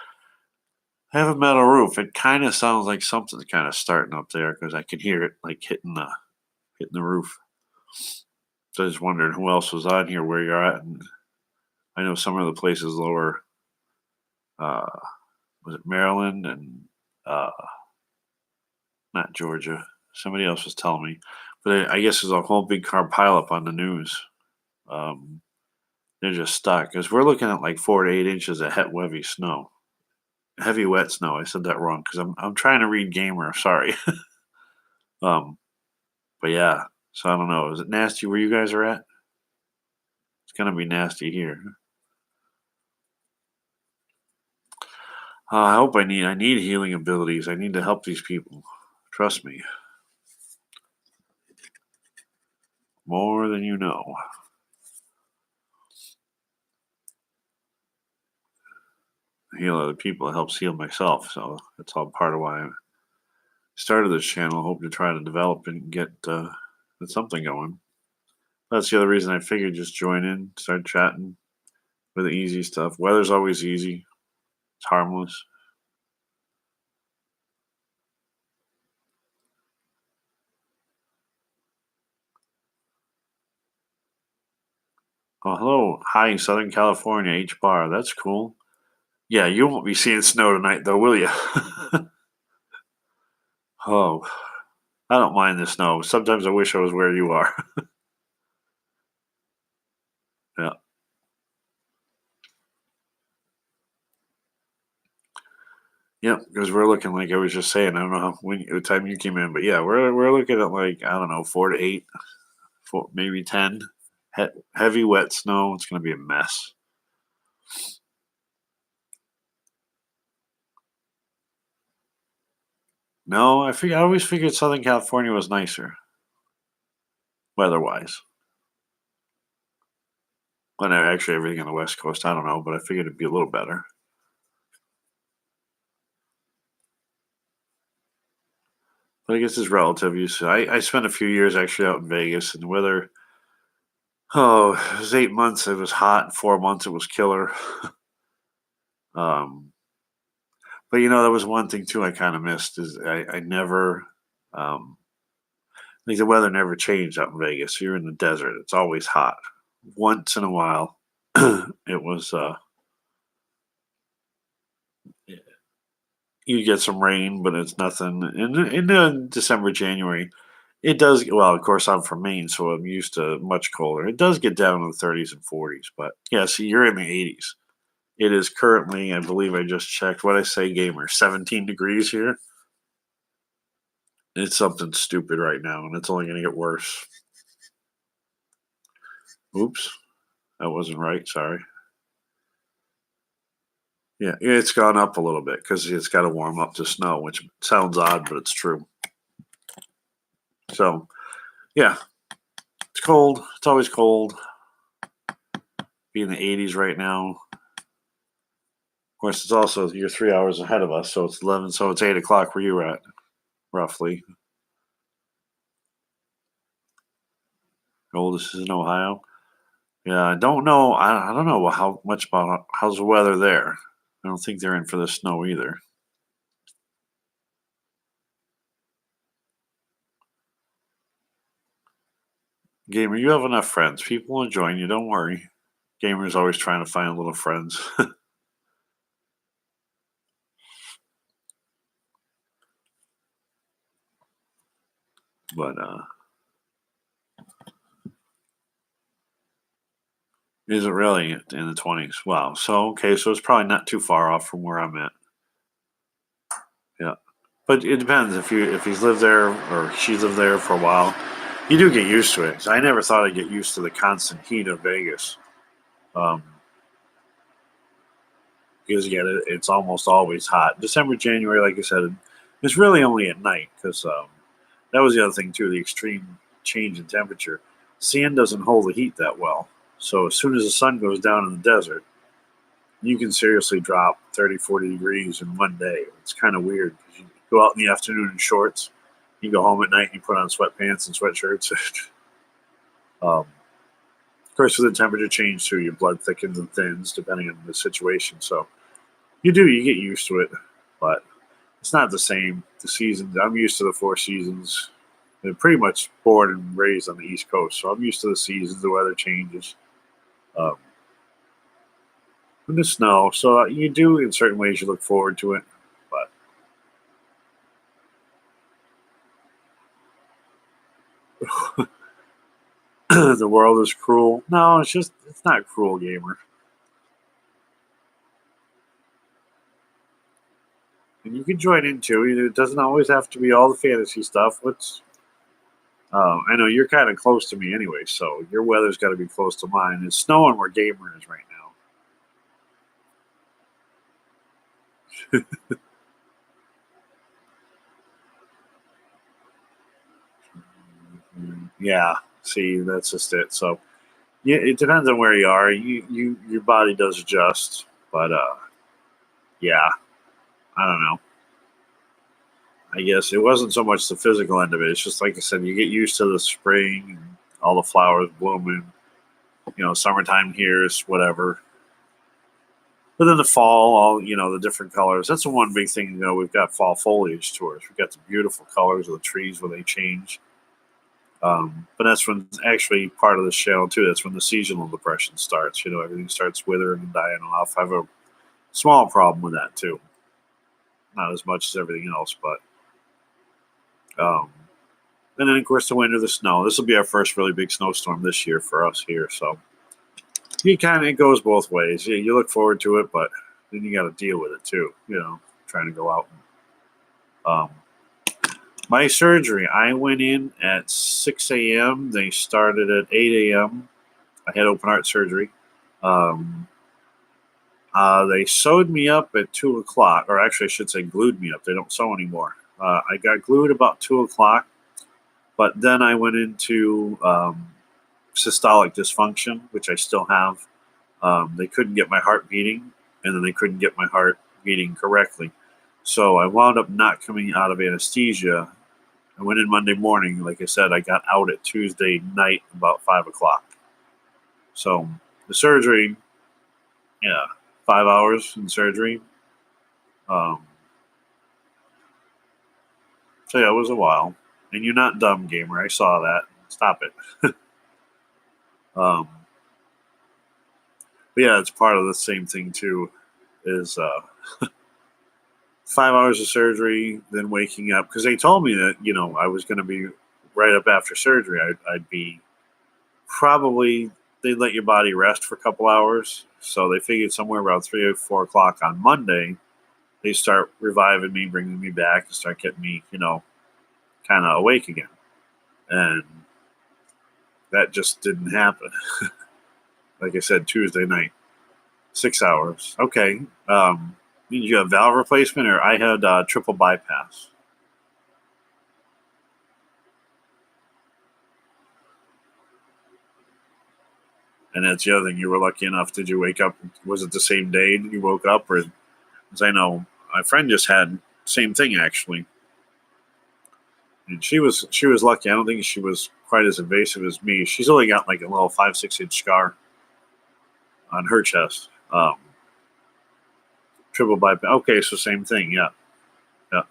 I have a metal roof. It kind of sounds like something's kind of starting up there because I can hear it like hitting the roof. So I just wondered who else was on here where you're at. And I know some of the places lower. Uh, was it Maryland and not Georgia? Somebody else was telling me, but I guess there's a whole big car pileup on the news. They're just stuck because we're looking at like 4 to 8 inches of heavy snow, heavy wet snow. I said that wrong because I'm trying to read gamer. Sorry. um, but yeah. So I don't know. Is it nasty where you guys are at? It's gonna be nasty here. I hope I need healing abilities. I need to help these people. Trust me, more than you know. Heal other people. It helps heal myself. So that's all part of why I started this channel. Hope to try to develop and get something going. That's the other reason I figured just join in, start chatting with the easy stuff. Weather's always easy. It's harmless. Oh, hello. Hi, Southern California, H bar. That's cool. Yeah, you won't be seeing snow tonight, though, will you? Oh, I don't mind the snow. Sometimes I wish I was where you are. Yeah. Yep, because we're looking like I was just saying. I don't know what time you came in, but yeah, we're looking at like I don't know 4 to 8, maybe 10. Heavy wet snow. It's going to be a mess. No, I always figured Southern California was nicer weather-wise. Well, no, actually, everything on the West Coast, I don't know, but I figured it'd be a little better. But I guess it's relative. I spent a few years actually out in Vegas, and the weather. Oh, it was 8 months. It was hot. 4 months. It was killer. um, but that was one thing too. I kind of missed is I never. Um, like the weather never changed out in Vegas. You're in the desert. It's always hot. Once in a while, it was. You get some rain, but it's nothing. In December, January, it does. Well, of course, I'm from Maine, so I'm used to much colder. It does get down in the 30s and 40s, but yeah, see, you're in the 80s. It is currently, I believe, I just checked. What I say, gamer, 17 degrees here. It's something stupid right now, and it's only going to get worse. Oops, that wasn't right. Sorry. Yeah, it's gone up a little bit because it's got to warm up to snow, which sounds odd, but it's true. So, yeah, it's cold. It's always cold. Be in the 80s right now. Of course, it's also you're 3 hours ahead of us, so it's 11. So it's 8 o'clock where you're at, roughly. Oldest is in Ohio. Yeah, I don't know. I don't know how much about how's the weather there. I don't think they're in for the snow either. Gamer, you have enough friends. People will join you. Don't worry. Gamer's always trying to find little friends. But is it really in the 20s? Wow. So okay, so it's probably not too far off from where I'm at. Yeah, but it depends if he's lived there or she's lived there for a while. You do get used to it. 'Cause I never thought I'd get used to the constant heat of Vegas. Um, because again, it's almost always hot. December, January, like I said, it's really only at night because that was the other thing too. The extreme change in temperature. Sand doesn't hold the heat that well. So as soon as the sun goes down in the desert, you can seriously drop 30, 40 degrees in one day. It's kind of weird. You go out in the afternoon in shorts, you go home at night and you put on sweatpants and sweatshirts. Of course, with the temperature change too, your blood thickens and thins depending on the situation. So you get used to it, but it's not the same. The seasons, I'm used to the 4 seasons. I'm pretty much born and raised on the East Coast, so I'm used to the seasons, the weather changes, um, and the snow. So you do, in certain ways, you look forward to it. But The world is cruel. No, it's not cruel, gamer. And you can join in too. It doesn't always have to be all the fantasy stuff. I know you're kind of close to me anyway, so your weather's got to be close to mine. It's snowing where gamer is right now. Yeah, see, that's just it. So yeah, it depends on where you are. Your body does adjust, but yeah, I don't know. I guess it wasn't so much the physical end of it. It's just like I said, you get used to the spring and all the flowers blooming. Summertime here is whatever. But then the fall, all the different colors. That's the one big thing. We've got fall foliage tours. We've got the beautiful colors of the trees where they change. But that's when actually part of the show too. That's when the seasonal depression starts. Everything starts withering and dying off. I have a small problem with that too. Not as much as everything else, but and then of course the winter, the snow. This will be our first really big snowstorm this year for us here. So it goes both ways. You look forward to it, but then you got to deal with it too. Trying to go out. Um, my surgery, I went in at 6 a.m. They started at 8 a.m. I had open heart surgery. They sewed me up at 2 o'clock, or actually, I should say glued me up. They don't sew anymore. I got glued about 2 o'clock, but then I went into systolic dysfunction, which I still have. They couldn't get my heart beating, and then they couldn't get my heart beating correctly. So I wound up not coming out of anesthesia. I went in Monday morning. Like I said, I got out at Tuesday night about 5 o'clock. So the surgery, yeah, 5 hours in surgery. So yeah, it was a while. And you're not dumb, gamer. I saw that. Stop it. um, but yeah, it's part of the same thing too. Is 5 hours of surgery, then waking up because they told me that I was going to be right up after surgery. I'd be probably they'd let your body rest for a couple hours, so they figured somewhere around 3 or 4 o'clock on Monday they start reviving me, bringing me back, and start getting me kind of awake again, and that just didn't happen. Like I said, Tuesday night, 6 hours. Okay. Did you have valve replacement, or I had triple bypass? And that's the other thing. You were lucky enough. Did you wake up? Was it the same day that you woke up, or? Because I know my friend just had same thing actually, and she was lucky. I don't think she was quite as invasive as me. She's only got like a little 5-6 inch scar on her chest. Triple bypass. Okay, so same thing. Yeah, yeah.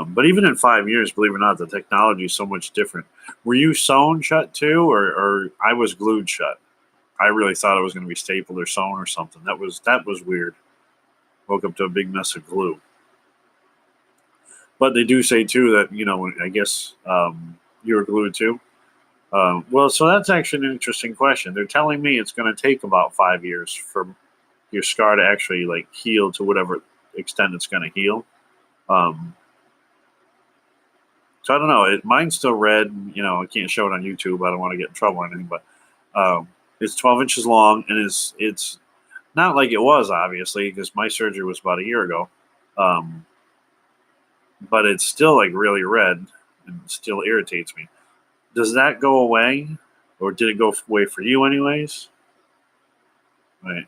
But even in 5 years, believe it or not, the technology is so much different. Were you sewn shut too, or I was glued shut? I really thought it was going to be stapled or sewn or something. That was weird. Woke up to a big mess of glue. But they do say too that I guess you were glued too. Well, so that's actually an interesting question. They're telling me it's going to take about 5 years for your scar to actually like heal to whatever extent it's going to heal. Um, So I don't know. Mine's still red. I can't show it on YouTube. I don't want to get in trouble or anything. But it's 12 inches long, and it's not like it was obviously because my surgery was about a year ago. Um, but it's still like really red and still irritates me. Does that go away, or did it go away for you anyways? Right.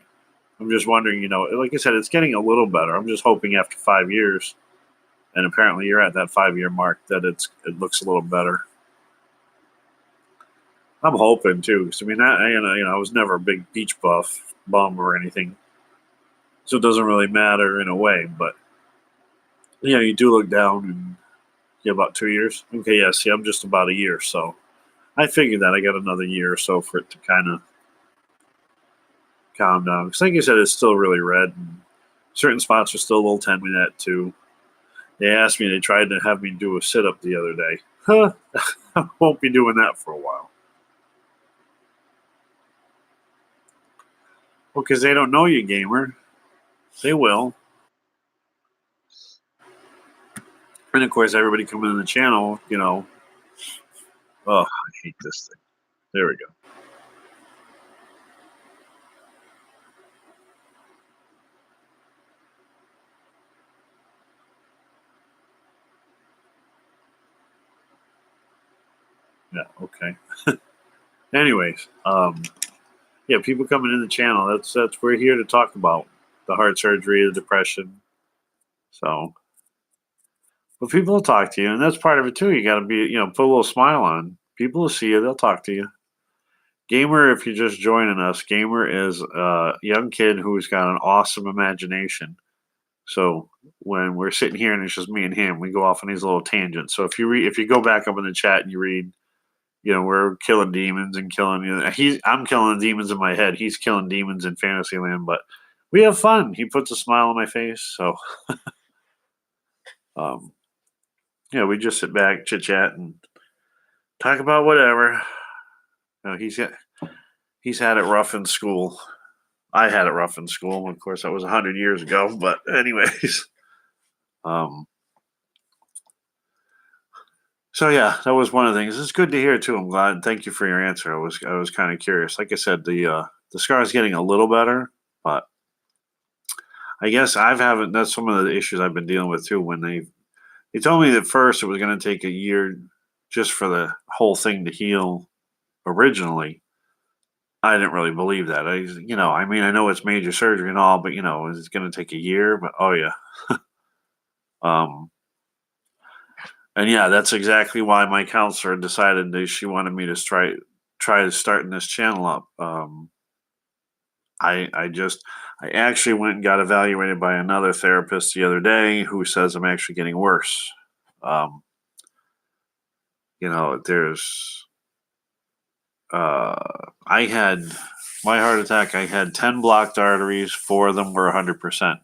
I'm just wondering. Like I said, it's getting a little better. I'm just hoping after 5 years, and apparently you're at that 5 year mark, that it looks a little better. I'm hoping too, because I was never a big beach bum or anything, so it doesn't really matter in a way. But you do look down, and about 2 years. Okay, yeah, see, I'm just about a year, so I figured that I got another year or so for it to kind of calm down. Because, like I said, it's still really red, and certain spots are still a little tender that too. They asked me, they tried to have me do a sit up the other day. Huh, I won't be doing that for a while. Well, because they don't know you, gamer. They will. And of course, everybody coming in the channel, oh, I hate this thing. There we go. Yeah, okay. Anyways, yeah, people coming in the channel. That's we're here to talk about the heart surgery, the depression. So, but people will talk to you, and that's part of it too. You got to be, put a little smile on. People will see you. They'll talk to you. Gamer, if you're just joining us, Gamer is a young kid who's got an awesome imagination. So when we're sitting here and it's just me and him, we go off on these little tangents. So if you go back up in the chat and you read, we're killing demons and I'm killing the demons in my head. He's killing demons in Fantasyland, but we have fun. He puts a smile on my face. So, we just sit back, chit chat, and talk about whatever. He's had it rough in school. I had it rough in school. Of course, that was 100 years ago. But anyways, so yeah, that was one of the things. It's good to hear too. I'm glad. Thank you for your answer. I was kind of curious. Like I said, the scar is getting a little better, but I guess that's some of the issues I've been dealing with too. When they told me that first it was going to take a year just for the whole thing to heal originally. I didn't really believe that. I know it's major surgery and all, but it's going to take a year. But oh yeah, and yeah, that's exactly why my counselor decided that she wanted me to try starting this channel up. I actually went and got evaluated by another therapist the other day who says I'm actually getting worse. There's I had my heart attack. I had 10 blocked arteries. 4 of them were 100%.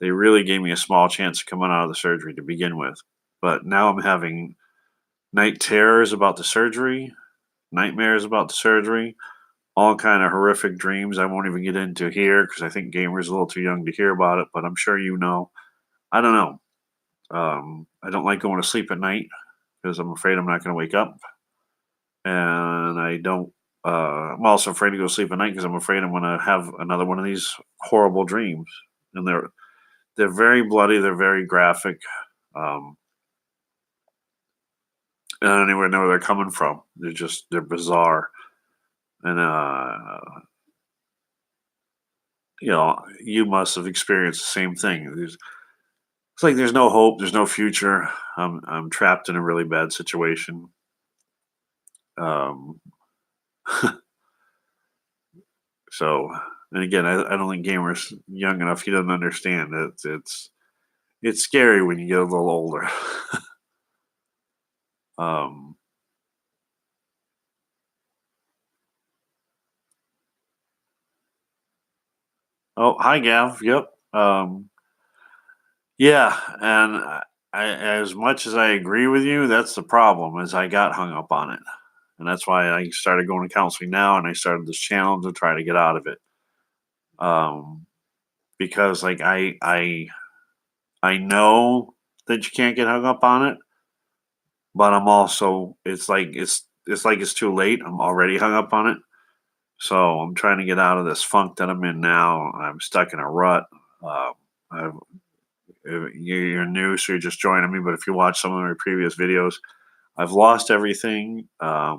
They really gave me a small chance of coming out of the surgery to begin with. But now I'm having night terrors about the surgery, nightmares about the surgery, all kind of horrific dreams I won't even get into here because I think Gamer's a little too young to hear about it, but I'm sure you know. I don't know. I don't like going to sleep at night because I'm afraid I'm not going to wake up. And I don't. I'm also afraid to go to sleep at night because I'm afraid I'm going to have another one of these horrible dreams. And they're very bloody. They're very graphic. I don't even know where they're coming from. They're bizarre. And you must have experienced the same thing. It's like there's no hope, there's no future. I'm trapped in a really bad situation. So, and again, I don't think Gamer's young enough. He doesn't understand it. It's scary when you get a little older. Oh, hi, Gav. Yep. Yeah, and as much as I agree with you, that's the problem. Is I got hung up on it, and that's why I started going to counseling now, and I started this channel to try to get out of it. Because like I know that you can't get hung up on it, but I'm also it's like it's too late. I'm already hung up on it. So I'm trying to get out of this funk that I'm in now. I'm stuck in a rut. I've, you're new, so you're just joining me. But if you watch some of my previous videos, I've lost everything. Uh,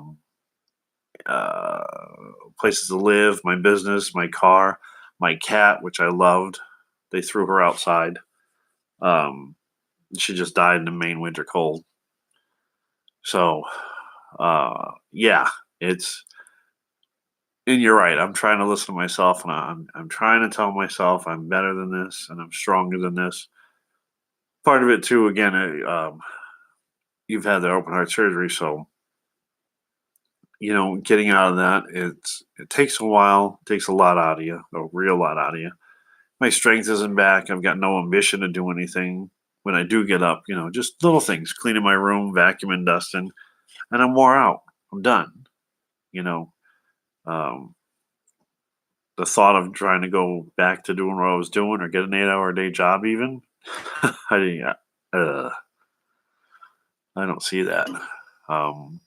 Places to live, my business, my car, my cat, which I loved. They threw her outside. She just died in the Maine winter cold. So, yeah, and you're right. I'm trying to listen to myself, and I'm trying to tell myself I'm better than this, and I'm stronger than this. Part of it too, again, you've had the open heart surgery, so getting out of that, it takes a while, takes a lot out of you, a real lot out of you. My strength isn't back. I've got no ambition to do anything. When I do get up, just little things, cleaning my room, vacuuming, dusting, and I'm wore out. I'm done. You know, um, the thought of trying to go back to doing what I was doing or get an 8-hour a day job even, I uh, I don't see that. Um,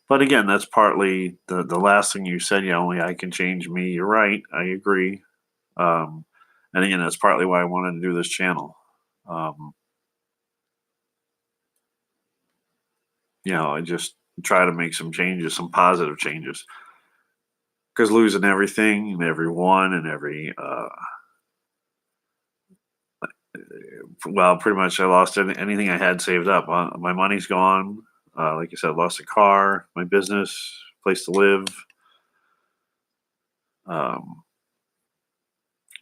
but again, that's partly the last thing you said. Yeah, only I can change me. You're right. I agree. Um, and again, that's partly why I wanted to do this channel. Um, I just try to make some changes, some positive changes, because losing everything and everyone and well, pretty much I lost anything I had saved up. My money's gone. Like I said, lost a car, my business, place to live. Um,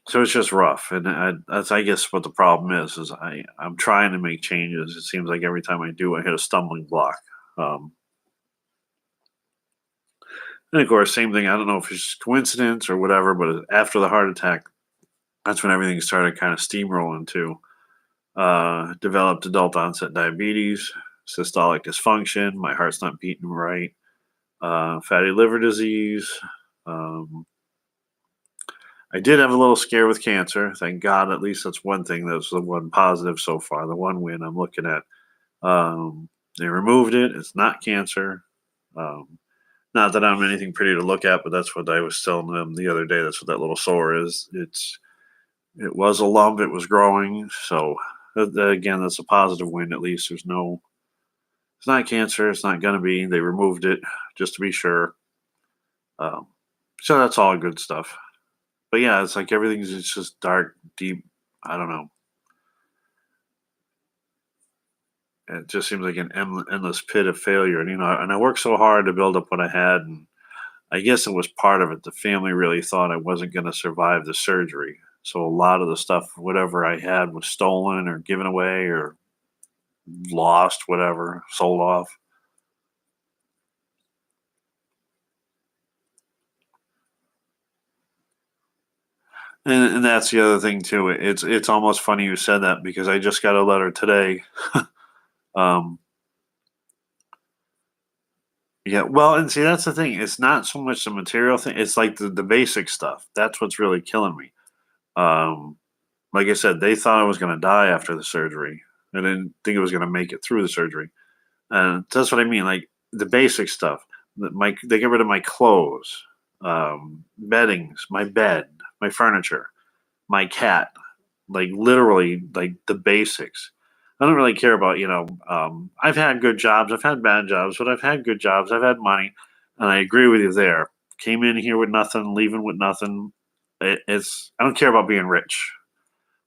so it's just rough, and that's I guess what the problem is. Is I'm trying to make changes. It seems like every time I do, I hit a stumbling block. Um, and of course, same thing. I don't know if it's just coincidence or whatever, but after the heart attack, that's when everything started kind of steamrolling too. Developed adult onset diabetes, systolic dysfunction, my heart's not beating right, fatty liver disease. Um, I did have a little scare with cancer. Thank God, at least that's one thing. That's the one positive so far, the one win I'm looking at. They removed it. It's not cancer. Um, Not that I'm anything pretty to look at, but that's what I was telling them the other day. That's what that little sore is. It was a lump. It was growing. So again, that's a positive win. At least there's no. It's not cancer. It's not going to be. They removed it just to be sure. Um, so that's all good stuff. But yeah, it's like everything's it's just dark, deep. I don't know. It just seems like an endless pit of failure. And and I worked so hard to build up what I had, and I guess it was part of it. The family really thought I wasn't going to survive the surgery. So a lot of the stuff, whatever I had, was stolen or given away or lost, whatever, sold off. And that's the other thing too. It's almost funny you said that because I just got a letter today. um, yeah, well, and see that's the thing. It's not so much the material thing. It's like the basic stuff. That's what's really killing me. Um, like I said, they thought I was going to die after the surgery. I didn't think I was going to make it through the surgery. And that's what I mean. Like the basic stuff. They get rid of my clothes, beddings, my bed, my furniture, my cat, like literally like the basics. I don't really care about, I've had good jobs, I've had bad jobs, but I've had good jobs, I've had money, and I agree with you there. Came in here with nothing, leaving with nothing. I don't care about being rich,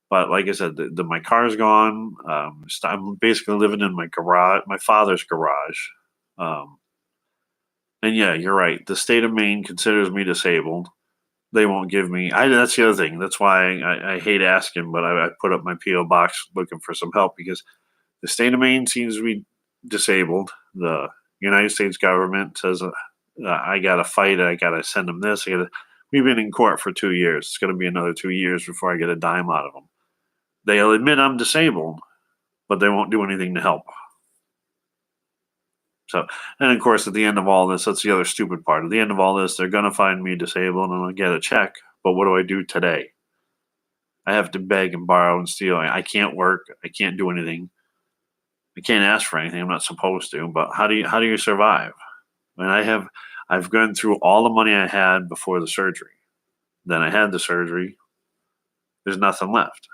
but like I said, my car's gone. I'm basically living in my garage, my father's garage. Um, and yeah, you're right. The state of Maine considers me disabled. They won't give me. That's the other thing. That's why I hate asking, but I put up my PO box looking for some help because the state of Maine seems to be disabled. The United States government says I got to fight. I got to send them this. We've been in court for 2 years. It's going to be another 2 years before I get a dime out of them. They'll admit I'm disabled, but they won't do anything to help. So, and of course, at the end of all this, that's the other stupid part. At the end of all this, they're going to find me disabled and I'll get a check. But what do I do today? I have to beg and borrow and steal. I can't work. I can't do anything. I can't ask for anything. I'm not supposed to. But how do you survive? I mean, I've gone through all the money I had before the surgery. Then I had the surgery. There's nothing left.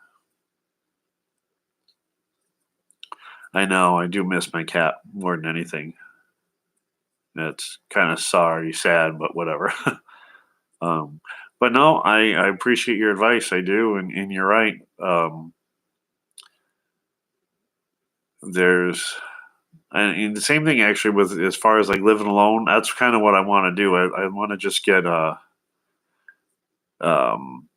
I know I do miss my cat more than anything. It's kind of sorry, sad, but whatever. um, but no, I appreciate your advice. I do, and you're right. There's and the same thing actually with as far as like living alone. That's kind of what I want to do. I want to just get um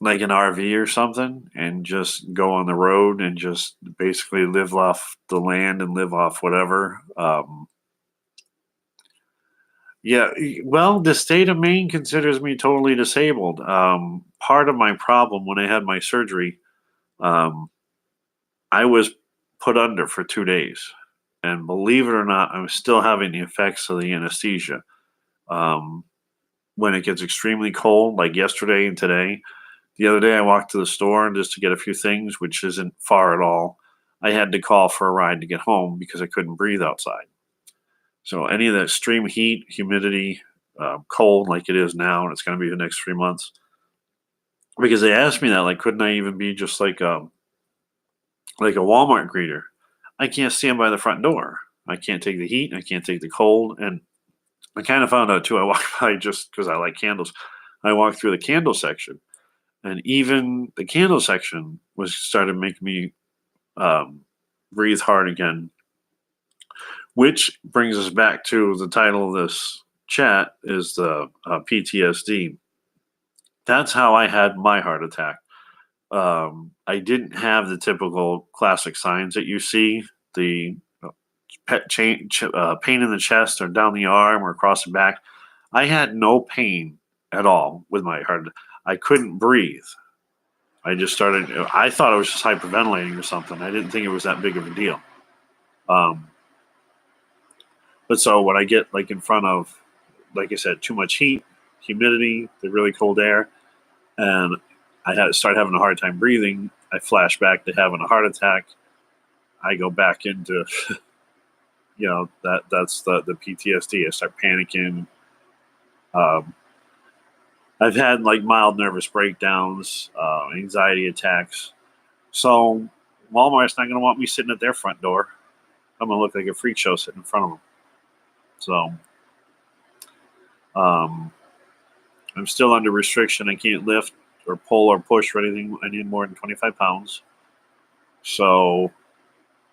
like an RV or something and just go on the road and just basically live off the land and live off whatever. Yeah, well, the state of Maine considers me totally disabled. Part of my problem when I had my surgery, um, I was put under for 2 days, and believe it or not, I'm still having the effects of the anesthesia. Um, when it gets extremely cold, like yesterday and today. The other day, I walked to the store just to get a few things, which isn't far at all. I had to call for a ride to get home because I couldn't breathe outside. So any of that extreme heat, humidity, cold like it is now, and it's going to be the next 3 months. Because they asked me that, like, couldn't I even be just like a Walmart greeter? I can't stand by the front door. I can't take the heat. I can't take the cold. And I kind of found out too. I walked by just because I like candles. I walked through the candle section, and even the candle section was started making me um, breathe hard again. Which brings us back to the title of this chat is the PTSD. That's how I had my heart attack. I didn't have the typical classic signs that you see, the pain in the chest or down the arm or across the back. I had no pain at all with my heart. I couldn't breathe. I thought I was just hyperventilating or something. I didn't think it was that big of a deal. Um, but so when I get like in front of, like I said, too much heat, humidity, the really cold air, and I had to start having a hard time breathing, I flash back to having a heart attack. I go back into, that's the PTSD. I start panicking. Um, I've had like mild nervous breakdowns, anxiety attacks. So Walmart's not going to want me sitting at their front door. I'm going to look like a freak show sitting in front of them. So I'm still under restriction. I can't lift or pull or push or anything. I need more than 25 pounds. So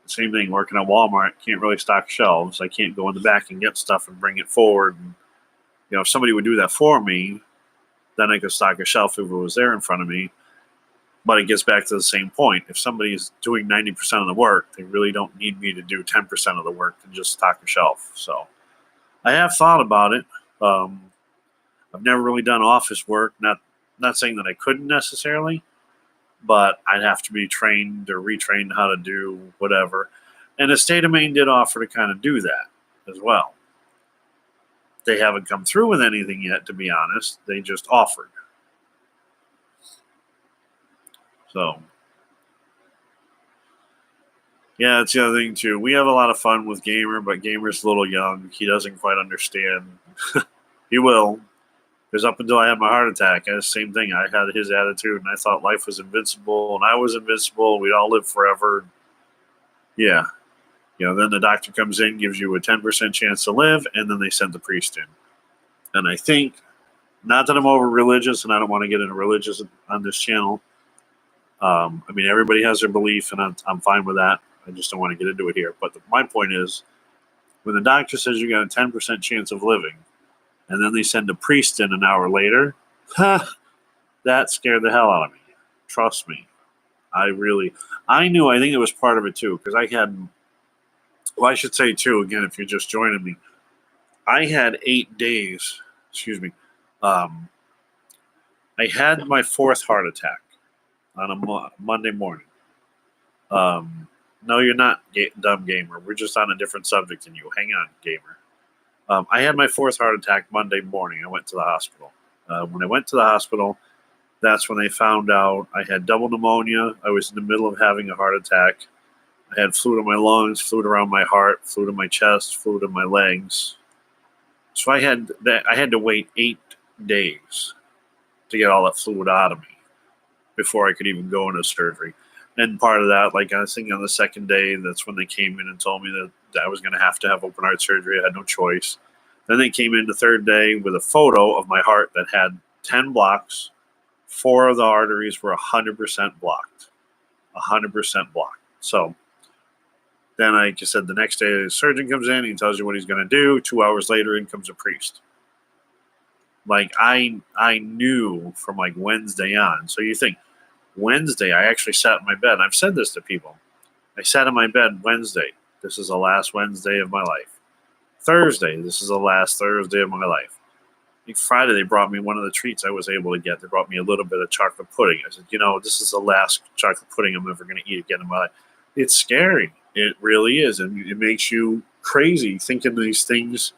same thing, working at Walmart, can't really stock shelves. I can't go in the back and get stuff and bring it forward. And, if somebody would do that for me, then I could stock a shelf if it was there in front of me. But it gets back to the same point. If somebody's doing 90% of the work, they really don't need me to do 10% of the work to just stock a shelf. So I have thought about it. I've never really done office work. Not saying that I couldn't necessarily, but I'd have to be trained or retrained how to do whatever. And the state of Maine did offer to kind of do that as well. They haven't come through with anything yet, to be honest. They just offered. So, yeah, that's the other thing, too. We have a lot of fun with Gamer, but Gamer's a little young. He doesn't quite understand. He will. Because up until I had my heart attack, I had the same thing. I had his attitude, and I thought life was invincible, and I was invincible. We'd all live forever. Yeah. Then the doctor comes in, gives you a 10% chance to live, and then they send the priest in. And I think, not that I'm over religious, and I don't want to get into religious on this channel. Everybody has their belief, and I'm fine with that. I just don't want to get into it here. But my point is, when the doctor says you got a 10% chance of living, and then they send a priest in an hour later, that scared the hell out of me. Trust me. I think it was part of it too, because I should say too, again, if you're just joining me, I had 8 days, I had my fourth heart attack on a Monday morning. No, you're not dumb gamer. We're just on a different subject than you. Hang on, gamer. I had my fourth heart attack Monday morning. I went to the hospital. When I went to the hospital, that's when they found out I had double pneumonia. I was in the middle of having a heart attack. I had fluid in my lungs, fluid around my heart, fluid in my chest, fluid in my legs. So I had to wait 8 days to get all that fluid out of me before I could even go into surgery. And part of that, like I was thinking on the second day, that's when they came in and told me that I was going to have open heart surgery. I had no choice. Then they came in the third day with a photo of my heart that had 10 blocks. 4 of the arteries were 100% blocked. 100% blocked. So then, like I said, the next day the surgeon comes in, he tells you what he's going to do. 2 hours later, in comes a priest. Like, I knew from like Wednesday on. So you think, Wednesday, I actually sat in my bed. And I've said this to people. I sat in my bed Wednesday. This is the last Wednesday of my life. Thursday, this is the last Thursday of my life. I think Friday, they brought me one of the treats I was able to get. They brought me a little bit of chocolate pudding. I said, this is the last chocolate pudding I'm ever going to eat again in my life. It's scary. It really is. And it makes you crazy thinking these things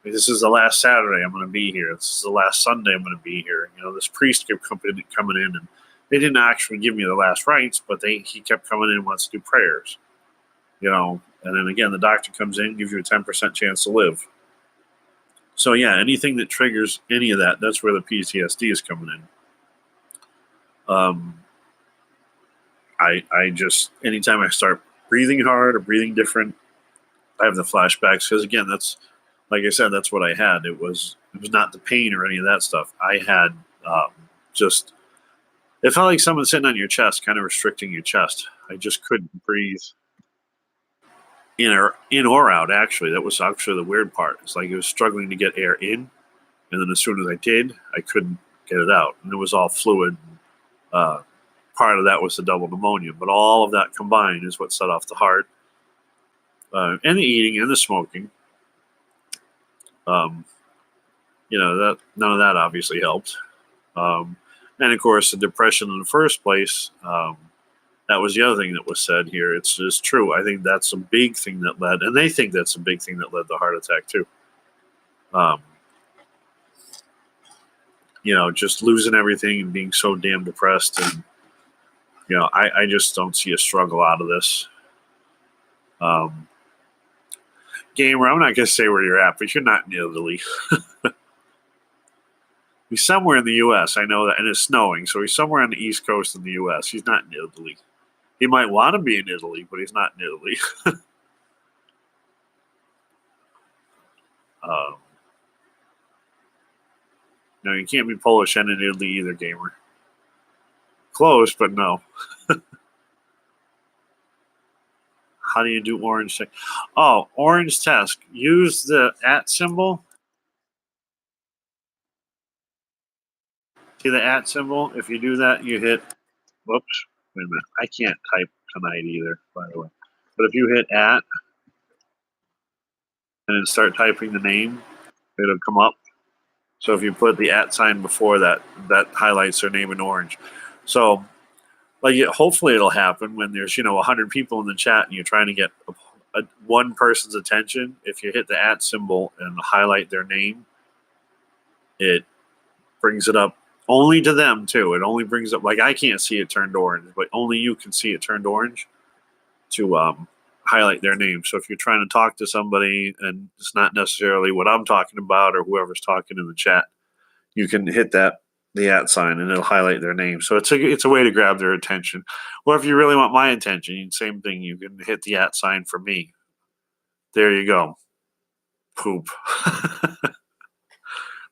This is the last Saturday I'm going to be here. This is the last Sunday I'm going to be here. This priest kept coming in, and they didn't actually give me the last rites, but he kept coming in and wants to do prayers. And then again, the doctor comes in, gives you a 10% chance to live. So yeah, anything that triggers any of that, that's where the PTSD is coming in. I just, anytime I start breathing hard or breathing different, I have the flashbacks, because again, that's, like I said, that's what I had. It was not the pain or any of that stuff. I had just, it felt like someone sitting on your chest, kind of restricting your chest. I just couldn't breathe in or out. Actually, that was actually the weird part. It's like it was struggling to get air in, and then as soon as I did, I couldn't get it out, and it was all fluid. Part of that was the double pneumonia, but all of that combined is what set off the heart, and the eating and the smoking. That none of that obviously helped. And of course, the depression in the first place. That was the other thing that was said here. It's true. I think that's a big thing that led, and they think that's a big thing that led to the heart attack too. Just losing everything and being so damn depressed, and I just don't see a struggle out of this. Gamer, I'm not gonna say where you're at, but you're not in Italy. He's somewhere in the U.S. I know that, and it's snowing, so he's somewhere on the East Coast in the U.S. He's not in Italy. He might want to be in Italy, but he's not in Italy. No, you can't be Polish and in Italy either, gamer. Close, but no. How do you do orange test? Oh, orange test. Use the @ symbol. See the @ symbol? If you do that, you hit. Whoops. Wait a minute. I can't type tonight either, by the way. But if you hit @ and then start typing the name, it'll come up. So if you put the @ sign before that, that highlights their name in orange. So, hopefully it'll happen when there's 100 people in the chat and you're trying to get one person's attention. If you hit the @ symbol and highlight their name, it brings it up only to them too. It only brings up, I can't see it turned orange, but only you can see it turned orange to highlight their name. So if you're trying to talk to somebody and it's not necessarily what I'm talking about or whoever's talking in the chat, you can hit the @ sign and it'll highlight their name. So it's a way to grab their attention. Or if you really want my attention, same thing. You can hit the @ sign for me. There you go. Poop.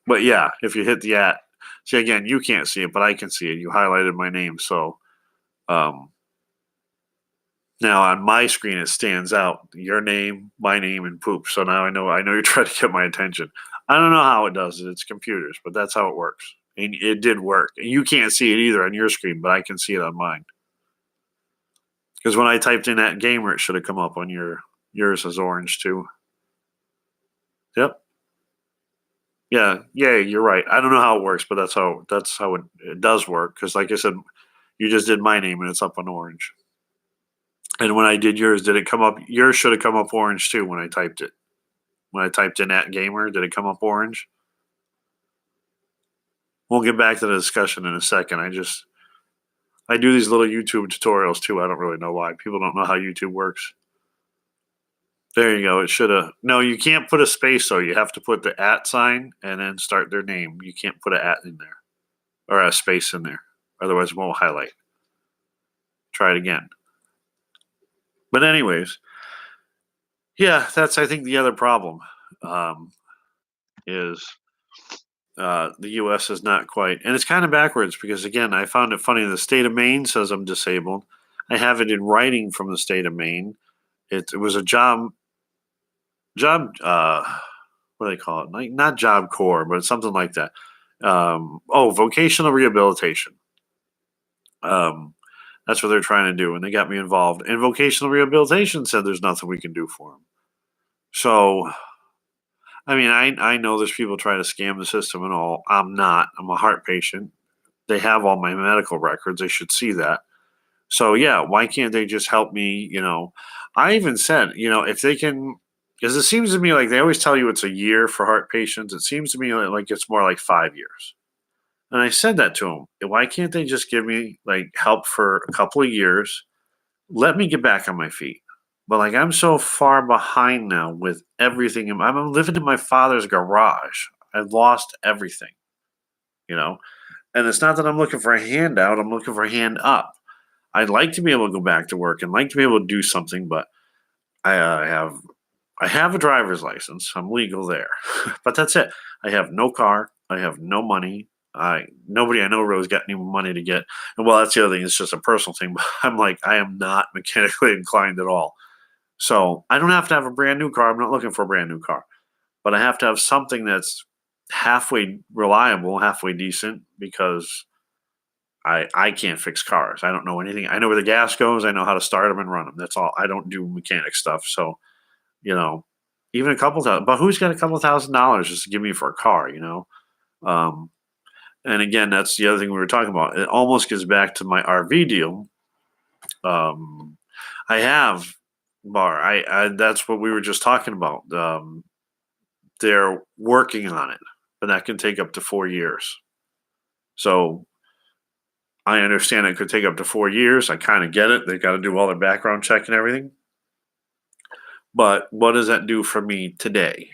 But yeah, if you hit the @ see, again, you can't see it, but I can see it. You highlighted my name. So now on my screen, it stands out your name, my name, and poop. So now I know you're trying to get my attention. I don't know how it does it. It's computers, but that's how it works. And it did work. You can't see it either on your screen, but I can see it on mine. Because when I typed in that gamer, it should have come up on yours as orange too. Yep. Yeah, you're right. I don't know how it works, but that's how it does work. Because like I said, you just did my name and it's up on orange. And when I did yours, did it come up? Yours should have come up orange too when I typed it. When I typed in @gamer, did it come up orange? We'll get back to the discussion in a second. I do these little YouTube tutorials too. I don't really know why. People don't know how YouTube works. There you go. It should have. No, you can't put a space, though. You have to put the @ sign and then start their name. You can't put a @ in there or a space in there. Otherwise, it won't highlight. Try it again. But anyways, yeah, that's, I think, the other problem is the U.S. is not quite. And it's kind of backwards because, again, I found it funny. The state of Maine says I'm disabled. I have it in writing from the state of Maine. It was a job what do they call it? Like, not Job Corps, but something like that. Vocational rehabilitation. That's what they're trying to do, and they got me involved. And vocational rehabilitation said there's nothing we can do for them. So, I mean, I know there's people trying to scam the system and all. I'm not. I'm a heart patient. They have all my medical records. They should see that. So yeah, why can't they just help me? I even said, if Because it seems to me like they always tell you it's a year for heart patients. It seems to me like it's more like 5 years. And I said that to him. Why can't they just give me like help for a couple of years? Let me get back on my feet. But like I'm so far behind now with everything. I'm living in my father's garage. I've lost everything, you know. And it's not that I'm looking for a handout. I'm looking for a hand up. I'd like to be able to go back to work and like to be able to do something, but I have I have a driver's license. I'm legal there, but that's it. I have no car. I have no money. I Nobody I know really's got any money to get. And well, that's the other thing. It's just a personal thing. But I'm like, I am not mechanically inclined at all. So I don't have to have a brand new car. I'm not looking for a brand new car, but I have to have something that's halfway reliable, halfway decent, because I can't fix cars. I don't know anything. I know where the gas goes. I know how to start them and run them. That's all. I don't do mechanic stuff. So you know, even a couple thousand. But who's got a couple $1,000s just to give me for a car? Um, and again, that's the other thing we were talking about. It almost gets back to my RV deal. Um, I have bar. I That's what we were just talking about. They're working on it, but that can take up to 4 years. So I understand it could take up to 4 years. I kind of get it. They got to do all their background check and everything. But what does that do for me today?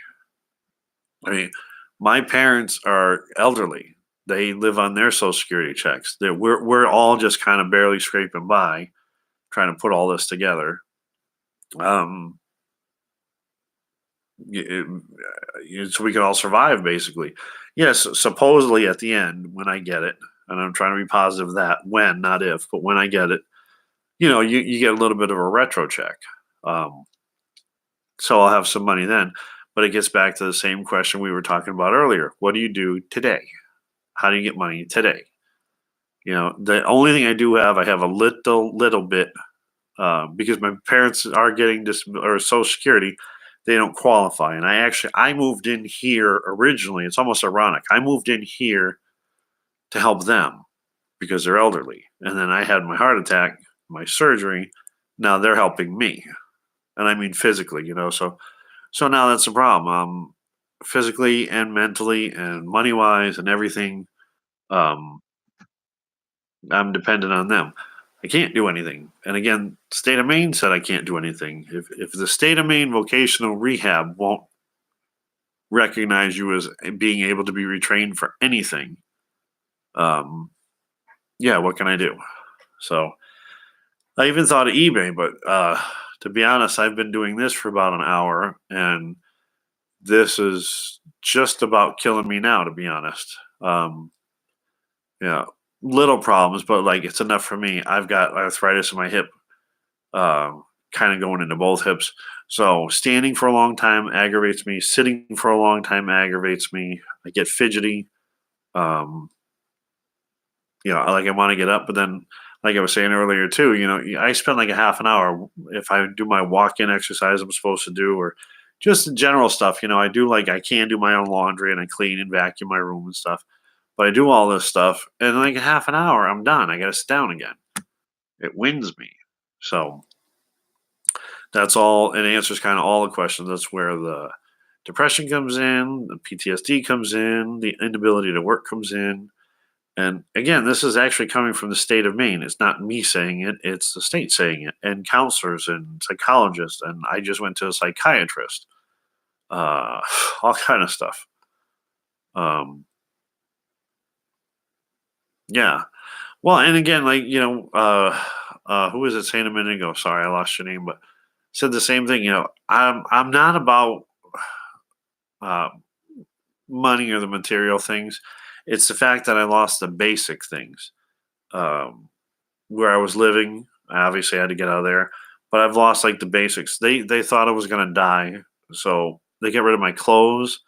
I mean, my parents are elderly. They live on their Social Security checks. We're all just kind of barely scraping by, trying to put all this together. Um, so we can all survive, basically. Yes, supposedly at the end, when I get it, and I'm trying to be positive that when, not if, but when I get it, you get a little bit of a retro check. Um, so I'll have some money then. But it gets back to the same question we were talking about earlier. What do you do today? How do you get money today? The only thing I have a little bit, because my parents are getting or Social Security. They don't qualify, and I moved in here originally. It's almost ironic. I moved in here to help them because they're elderly, and then I had my heart attack, my surgery. Now they're helping me, and I mean physically. So now that's the problem. Physically and mentally and money wise and everything. Um, I'm dependent on them. I can't do anything. And again, state of Maine said I can't do anything. If the state of Maine vocational rehab won't recognize you as being able to be retrained for anything, um, yeah, what can I do? So I even thought of eBay, but to be honest, I've been doing this for about an hour, and this is just about killing me now. To be honest, yeah, little problems, but like it's enough for me. I've got arthritis in my hip, uh, kind of going into both hips. So standing for a long time aggravates me. Sitting for a long time aggravates me. I get fidgety. Um, like I want to get up, but then, like I was saying earlier too, I spend like a half an hour if I do my walk-in exercise I'm supposed to do, or just the general stuff. I do like I can do my own laundry and I clean and vacuum my room and stuff. But I do all this stuff, and like a half an hour, I'm done. I got to sit down again. It wins me. So that's all. It answers kind of all the questions. That's where the depression comes in, the PTSD comes in, the inability to work comes in. And again, this is actually coming from the state of Maine. It's not me saying it, it's the state saying it, and counselors and psychologists. And I just went to a psychiatrist, uh, all kind of stuff. Um, yeah. Well, and again, like, who was it saying a minute ago? Sorry, I lost your name, but said the same thing. I'm not about uh, money or the material things. It's the fact that I lost the basic things. Um, where I was living, I obviously had to get out of there, but I've lost like the basics. They thought I was gonna die, so they get rid of my clothes,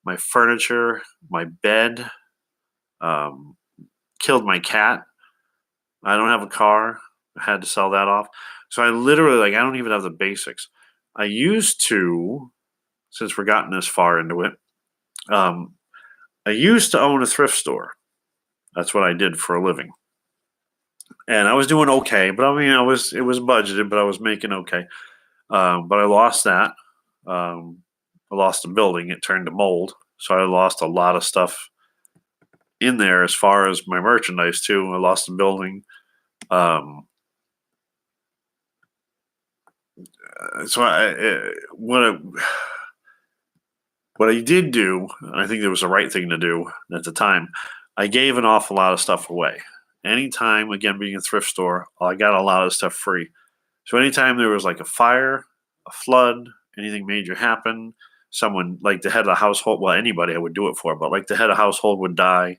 my furniture, my bed, um, killed my cat. I don't have a car. I had to sell that off. So I literally I don't even have the basics. I used to, since we're gotten this far into it, um, I used to own a thrift store. That's what I did for a living. And I was doing okay, but I mean, it was budgeted, but I was making okay. But I lost that. I lost a building. It turned to mold. So I lost a lot of stuff in there as far as my merchandise too. I lost a building. Um, so what I did do, and I think it was the right thing to do at the time, I gave an awful lot of stuff away. Anytime, again, being a thrift store, I got a lot of stuff free. So anytime there was like a fire, a flood, anything major happen, someone like the head of the household, well, anybody I would do it for, but like the head of household would die,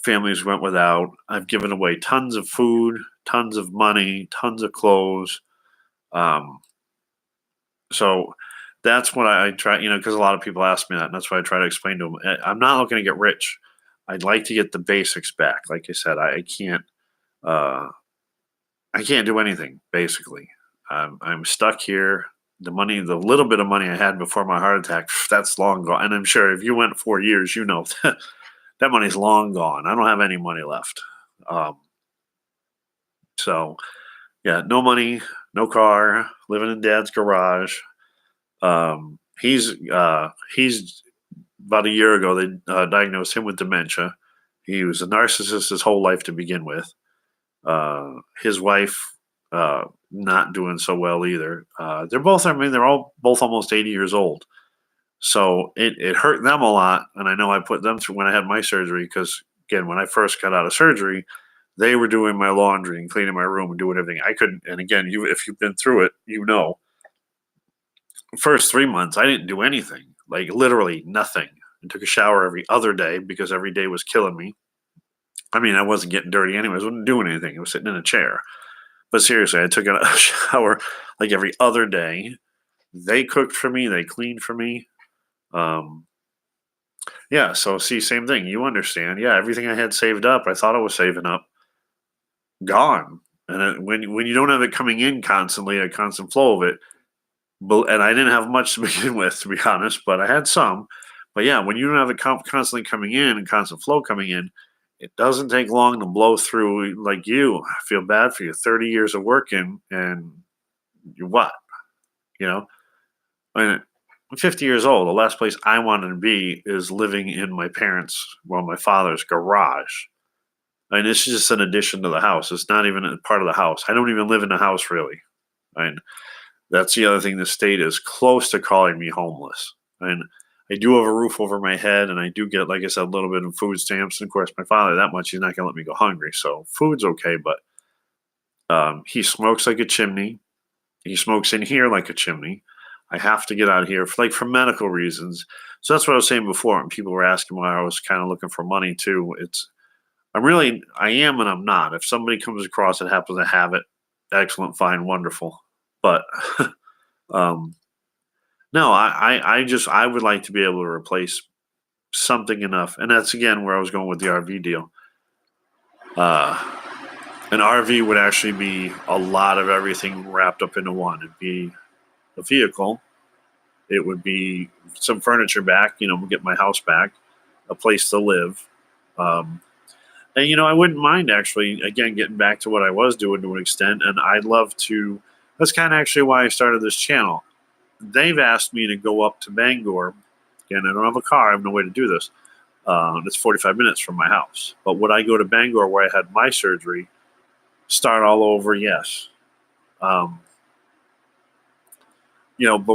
families went without. I've given away tons of food, tons of money, tons of clothes. Um, so that's what I try, because a lot of people ask me that, and that's why I try to explain to them. I'm not looking to get rich. I'd like to get the basics back. Like I said, uh, I can't do anything basically. I'm stuck here. The money, the little bit of money I had before my heart attack, that's long gone. And I'm sure if you went 4 years, that money's long gone. I don't have any money left. Um, so yeah, no money, no car, living in dad's garage. He's about a year ago they diagnosed him with dementia. He was a narcissist his whole life to begin with. His wife not doing so well either. They're all both almost 80 years old. So it hurt them a lot. And I know I put them through when I had my surgery because, again, when I first got out of surgery, they were doing my laundry and cleaning my room and doing everything. I couldn't. And again, if you've been through it, first 3 months, I didn't do anything, like literally nothing. I took a shower every other day because every day was killing me. I mean, I wasn't getting dirty anyways. I wasn't doing anything. I was sitting in a chair. But seriously, I took a shower like every other day. They cooked for me. They cleaned for me. Um, yeah. So see, same thing. You understand? Yeah. Everything I had saved up, I thought I was saving up, gone. And when you don't have it coming in constantly, a constant flow of it, and I didn't have much to begin with, to be honest, but I had some. But yeah, when you don't have it constantly coming in and constant flow coming in, it doesn't take long to blow through. Like I feel bad for you. 30 years of working, and you what? You know, and I'm 50 years old. The last place I wanted to be is living in my father's garage. And it's just an addition to the house. It's not even a part of the house. I don't even live in the house really. And that's the other thing. The state is close to calling me homeless. And I do have a roof over my head, and I do get, like I said, a little bit of food stamps. And of course, my father, that much, he's not going to let me go hungry. So food's okay, but he smokes like a chimney. He smokes in here like a chimney. I have to get out of here for medical reasons. So that's what I was saying before. And people were asking why I was kind of looking for money too. I am and I'm not. If somebody comes across and happens to have it, excellent, fine, wonderful. But um, no, I would like to be able to replace something enough. And that's again where I was going with the RV deal. An RV would actually be a lot of everything wrapped up into one. It'd be a vehicle. It would be some furniture back, get my house back, a place to live. And I wouldn't mind actually, again, getting back to what I was doing to an extent. And I'd love to, that's kind of actually why I started this channel. They've asked me to go up to Bangor. Again, I don't have a car. I have no way to do this. It's 45 minutes from my house. But would I go to Bangor where I had my surgery, start all over? Yes. But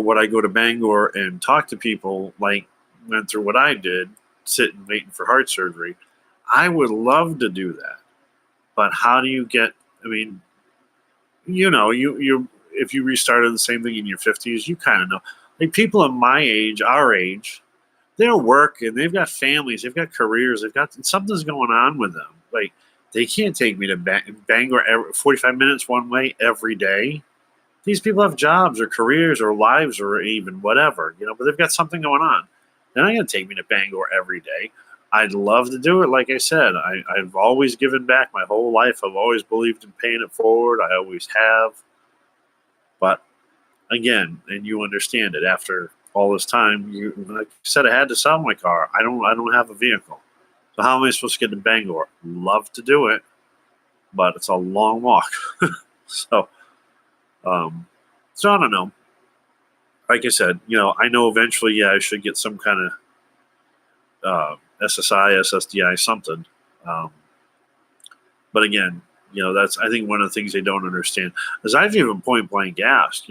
would I go to Bangor and talk to people like went through what I did, sitting waiting for heart surgery? I would love to do that. But how do you get, I mean, you if you restarted the same thing in your 50s, you kind of know. Like people of my age, our age, they're working, they've got families, they've got careers, something's going on with them. Like they can't take me to Bangor 45 minutes one way every day. These people have jobs or careers or lives or even whatever, but they've got something going on. They're not going to take me to Bangor every day. I'd love to do it. Like I said, I've always given back my whole life. I've always believed in paying it forward. I always have. But again, and you understand it, after all this time, like I said, I had to sell my car. I don't have a vehicle. So how am I supposed to get to Bangor? Love to do it, but it's a long walk. So I don't know. like I said, I know eventually, I should get some kind of SSI, SSDI, something. Um, but again, that's, I think, one of the things they don't understand is I've even point blank asked,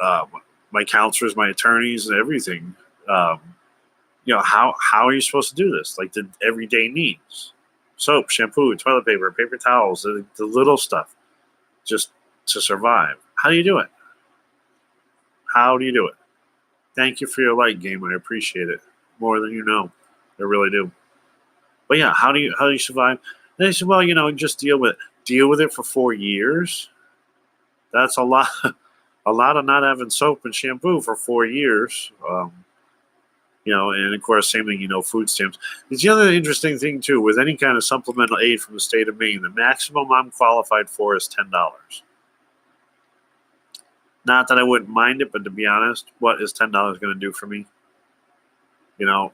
uh, my counselors, my attorneys, and everything. Um, how are you supposed to do this? Like the everyday needs, soap, shampoo, toilet paper, paper towels, the little stuff, just to survive. How do you do it? How do you do it? Thank you for your light game. I appreciate it more than you know. I really do. But yeah, how do you survive? And they said, well, just deal with it. Deal with it for 4 years. That's a lot. A lot of not having soap and shampoo for 4 years. And of course, same thing. Food stamps. It's the other interesting thing too. With any kind of supplemental aid from the state of Maine, the maximum I'm qualified for is $10. Not that I wouldn't mind it, but to be honest, what is $10 going to do for me? You know,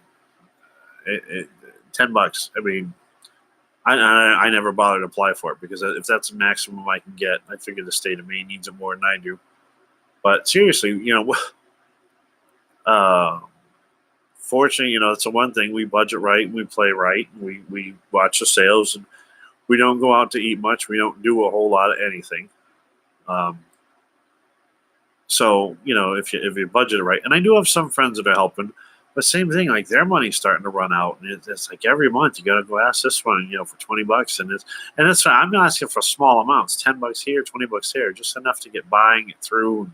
10 bucks. I mean, I never bothered to apply for it because if that's the maximum I can get, I figure the state of Maine needs it more than I do. But seriously, uh, fortunately, it's the one thing we budget right, and we play right, and we watch the sales, and we don't go out to eat much. We don't do a whole lot of anything. Um, so if you budget it right, and I do have some friends that are helping. But same thing, like their money's starting to run out, and it's like every month you got to go ask this one, for $20, and it's I'm not asking for small amounts, $10 here, $20 there, just enough to get buying it through.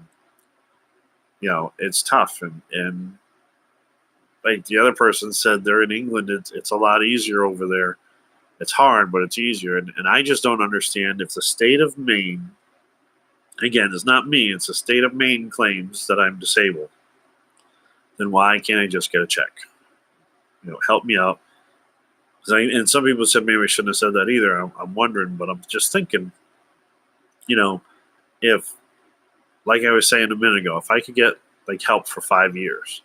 It's tough, and like the other person said, they're in England. It's a lot easier over there. It's hard, but it's easier, and I just don't understand if the state of Maine, again, it's not me, it's the state of Maine claims that I'm disabled. Then why can't I just get a check? Help me out. And some people said maybe I shouldn't have said that either. I'm wondering, but I'm just thinking, if, like I was saying a minute ago, if I could get like help for 5 years,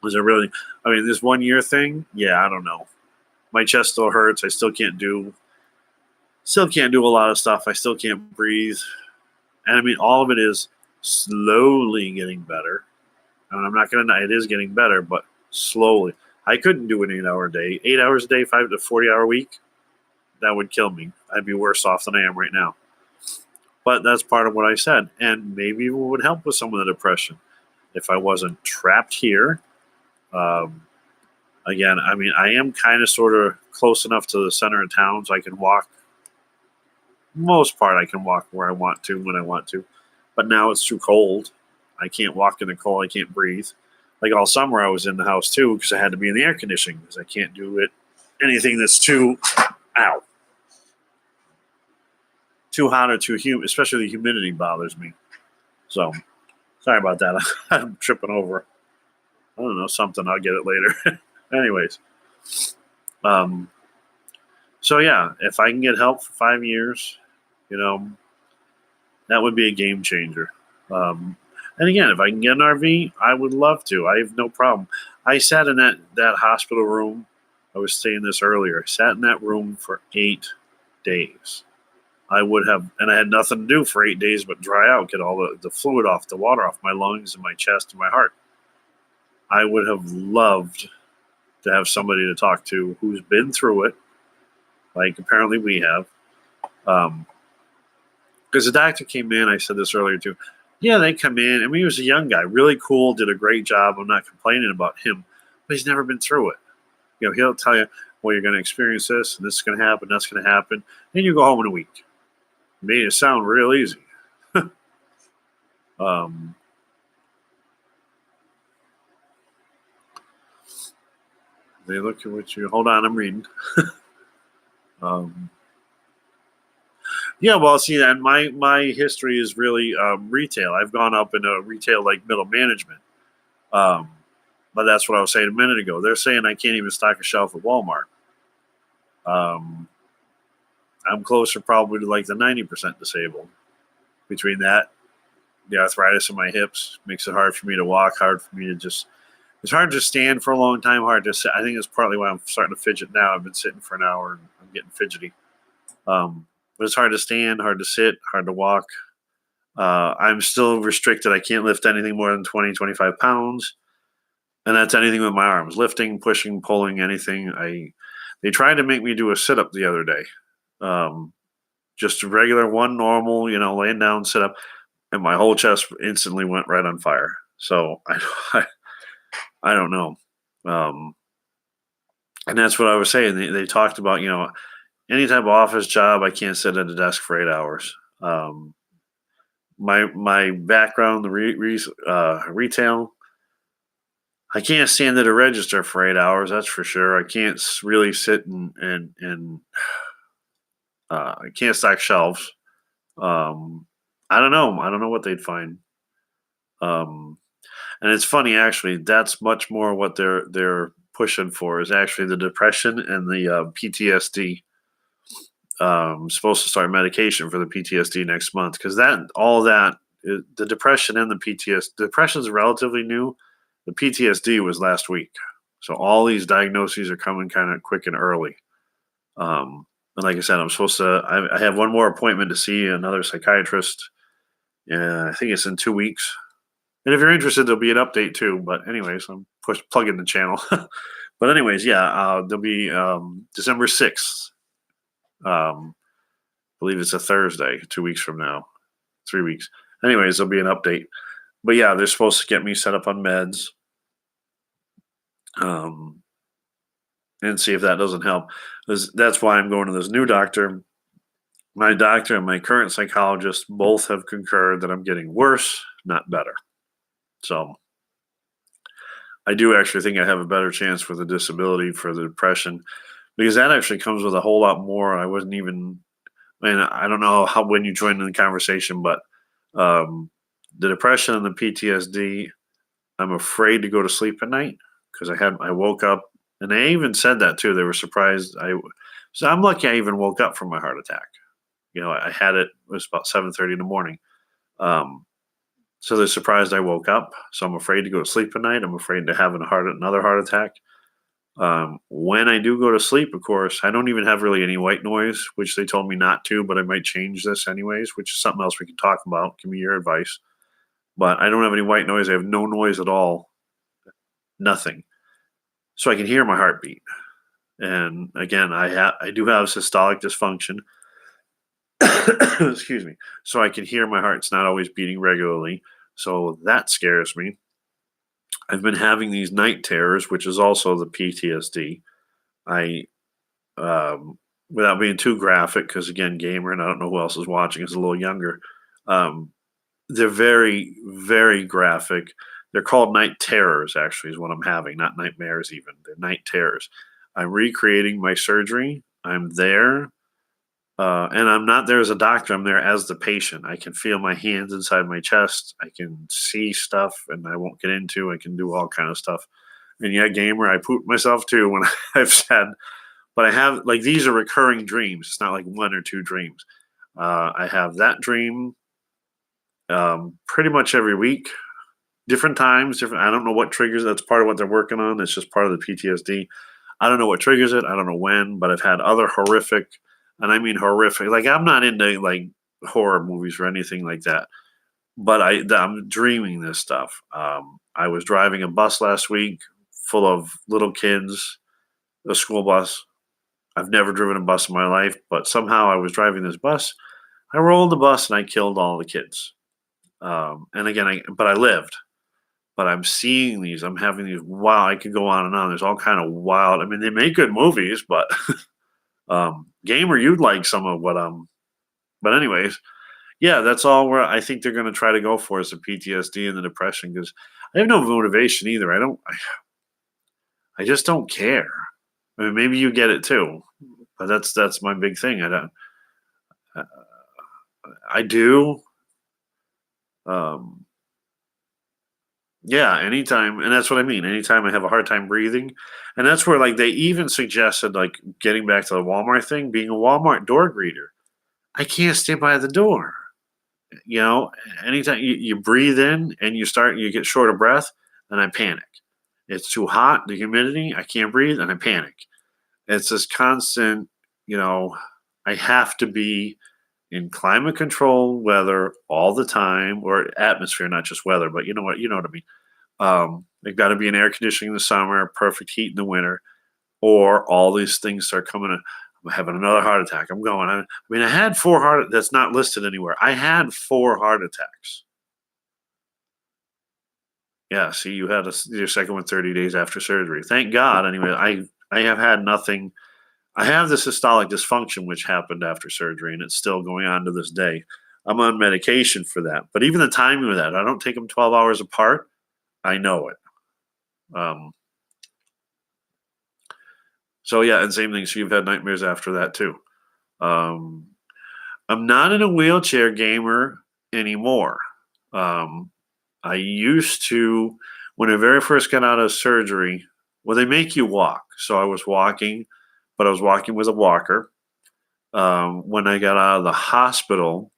was it really? I mean, this 1 year thing, yeah, I don't know. My chest still hurts. I still can't do a lot of stuff. I still can't breathe, and I mean, all of it is slowly getting better. And I'm not gonna deny it is getting better, but slowly. I couldn't do an 8 hour day. 8 hours a day, 5 to 40 hour week, that would kill me. I'd be worse off than I am right now. But that's part of what I said. And maybe it would help with some of the depression if I wasn't trapped here. Um, Again, I mean, I am kind of sort of close enough to the center of town so I can walk. Most part, I can walk where I want to when I want to. But now it's too cold. I can't walk in the cold. I can't breathe. Like all summer, I was in the house too because I had to be in the air conditioning because I can't do it. Anything that's too hot or too humid, especially the humidity bothers me. So sorry about that. I'm tripping over. I don't know, something. I'll get it later. Anyways, um, so yeah, if I can get help for 5 years, that would be a game changer. And again, if I can get an RV, I would love to. I have no problem. I sat in that hospital room. I was saying this earlier. I sat in that room for 8 days. I would have, and I had nothing to do for 8 days but dry out, get all the fluid off, the water off my lungs and my chest and my heart. I would have loved to have somebody to talk to who's been through it, like apparently we have. Because the doctor came in, I said this earlier too. Yeah, they come in. I mean, he was a young guy, really cool, did a great job. I'm not complaining about him, but he's never been through it. He'll tell you, well, you're going to experience this, and this is going to happen, that's going to happen. Then you go home in a week. Made it sound real easy. um, they look at what you. Hold on, I'm reading. Yeah, well, see, and my history is really retail. I've gone up in a retail like middle management. Um, but that's what I was saying a minute ago. They're saying I can't even stock a shelf at Walmart. Um, I'm closer probably to like the 90% disabled. Between that, the arthritis in my hips makes it hard for me to walk, hard for me to just. It's hard to stand for a long time, hard to sit. I think it's partly why I'm starting to fidget now. I've been sitting for an hour and I'm getting fidgety. But it's hard to stand, hard to sit, hard to walk. I'm still restricted. I can't lift anything more than 20, 25 pounds. And that's anything with my arms, lifting, pushing, pulling, anything. They tried to make me do a sit up the other day. Um, just a regular one, normal, laying down, sit up, and my whole chest instantly went right on fire. So I don't know. Um, and that's what I was saying. They talked about, any type of office job, I can't sit at a desk for 8 hours. My background, the retail, I can't stand at a register for 8 hours. That's for sure. I can't really sit and I can't stack shelves. Um, I don't know. I don't know what they'd find. Um, and it's funny actually. That's much more what they're pushing for is actually the depression and the PTSD. Supposed to start medication for the PTSD next month because the depression and the PTSD. Depression is relatively new. The PTSD was last week, so all these diagnoses are coming kind of quick and early. And like I said, I'm supposed to. I have one more appointment to see another psychiatrist. Yeah, I think it's in 2 weeks. And if you're interested, there'll be an update too. But anyways, I'm plugging the channel. But anyways, yeah, there'll be December 6th. I believe it's a Thursday, 2 weeks from now, 3 weeks. Anyways, there'll be an update. But yeah, they're supposed to get me set up on meds, um, and see if that doesn't help. That's why I'm going to this new doctor. My doctor and my current psychologist both have concurred that I'm getting worse, not better. So I do actually think I have a better chance for the disability for the depression because that actually comes with a whole lot more. I wasn't even, and I don't know how when you joined in the conversation, but um, the depression and the PTSD, I'm afraid to go to sleep at night because I woke up and they even said that too. They were surprised. So I'm lucky I even woke up from my heart attack. I had it was about 7:30 in the morning. Um, so they're surprised I woke up. So I'm afraid to go to sleep at night. I'm afraid to have another heart attack. When I do go to sleep, of course, I don't even have really any white noise, which they told me not to, but I might change this anyways, which is something else we can talk about. Give me your advice. But I don't have any white noise. I have no noise at all, nothing. So I can hear my heartbeat. And again, I do have systolic dysfunction. Excuse me. So I can hear my heart's not always beating regularly. So that scares me. I've been having these night terrors, which is also the PTSD. I, without being too graphic, because again, gamer, and I don't know who else is watching, is a little younger. Um, they're very, very graphic. They're called night terrors, actually, is what I'm having, not nightmares even. They're night terrors. I'm recreating my surgery. I'm there. And I'm not there as a doctor. I'm there as the patient. I can feel my hands inside my chest. I can see stuff, and I won't get into. I can do all kind of stuff. And yeah, gamer, I pooped myself too when I've said, but I have like these are recurring dreams. It's not like one or two dreams. I have that dream pretty much every week, different times. Different. I don't know what triggers. That's part of what they're working on. It's just part of the PTSD. I don't know what triggers it. I don't know when, but I've had other horrific, and I mean horrific. Like I'm not into like horror movies or anything like that, but I'm dreaming this stuff. I was driving a bus last week full of little kids, a school bus. I've never driven a bus in my life, but somehow I was driving this bus. I rolled the bus and I killed all the kids. And again, but I lived. But I'm seeing these. I'm having these. Wow, I could go on and on. There's all kind of wild. I mean, they make good movies, but gamer, you'd like some of what I'm. But anyways, yeah, that's all where I think they're going to try to go for is the PTSD and the depression because I have no motivation either. I just don't care. I mean, maybe you get it too, but that's my big thing. Uh, I do. Um, Yeah, anytime, and that's what I mean. Anytime I have a hard time breathing, and that's where like they even suggested like getting back to the Walmart thing, being a Walmart door greeter. I can't stay by the door. You know, anytime you breathe in and you get short of breath, and I panic. It's too hot, the humidity, I can't breathe, and I panic. It's this constant, you know, I have to be in climate control weather all the time, or atmosphere, not just weather, but you know what I mean. They've got to be in air conditioning in the summer, perfect heat in the winter, or all these things start coming in. I'm having another heart attack. I'm going. I mean, I had four heart. That's not listed anywhere. I had four heart attacks. Yeah. See, you had your second one 30 days after surgery. Thank God. Anyway, I have had nothing. I have this systolic dysfunction which happened after surgery, and it's still going on to this day. I'm on medication for that, but even the timing of that, I don't take them 12 hours apart. I know it. Um, so yeah, and same thing. So you've had nightmares after that too. Um, I'm not in a wheelchair gamer anymore. Um, I used to, when I very first got out of surgery, well, they make you walk. So I was walking, but I was walking with a walker. When I got out of the hospital,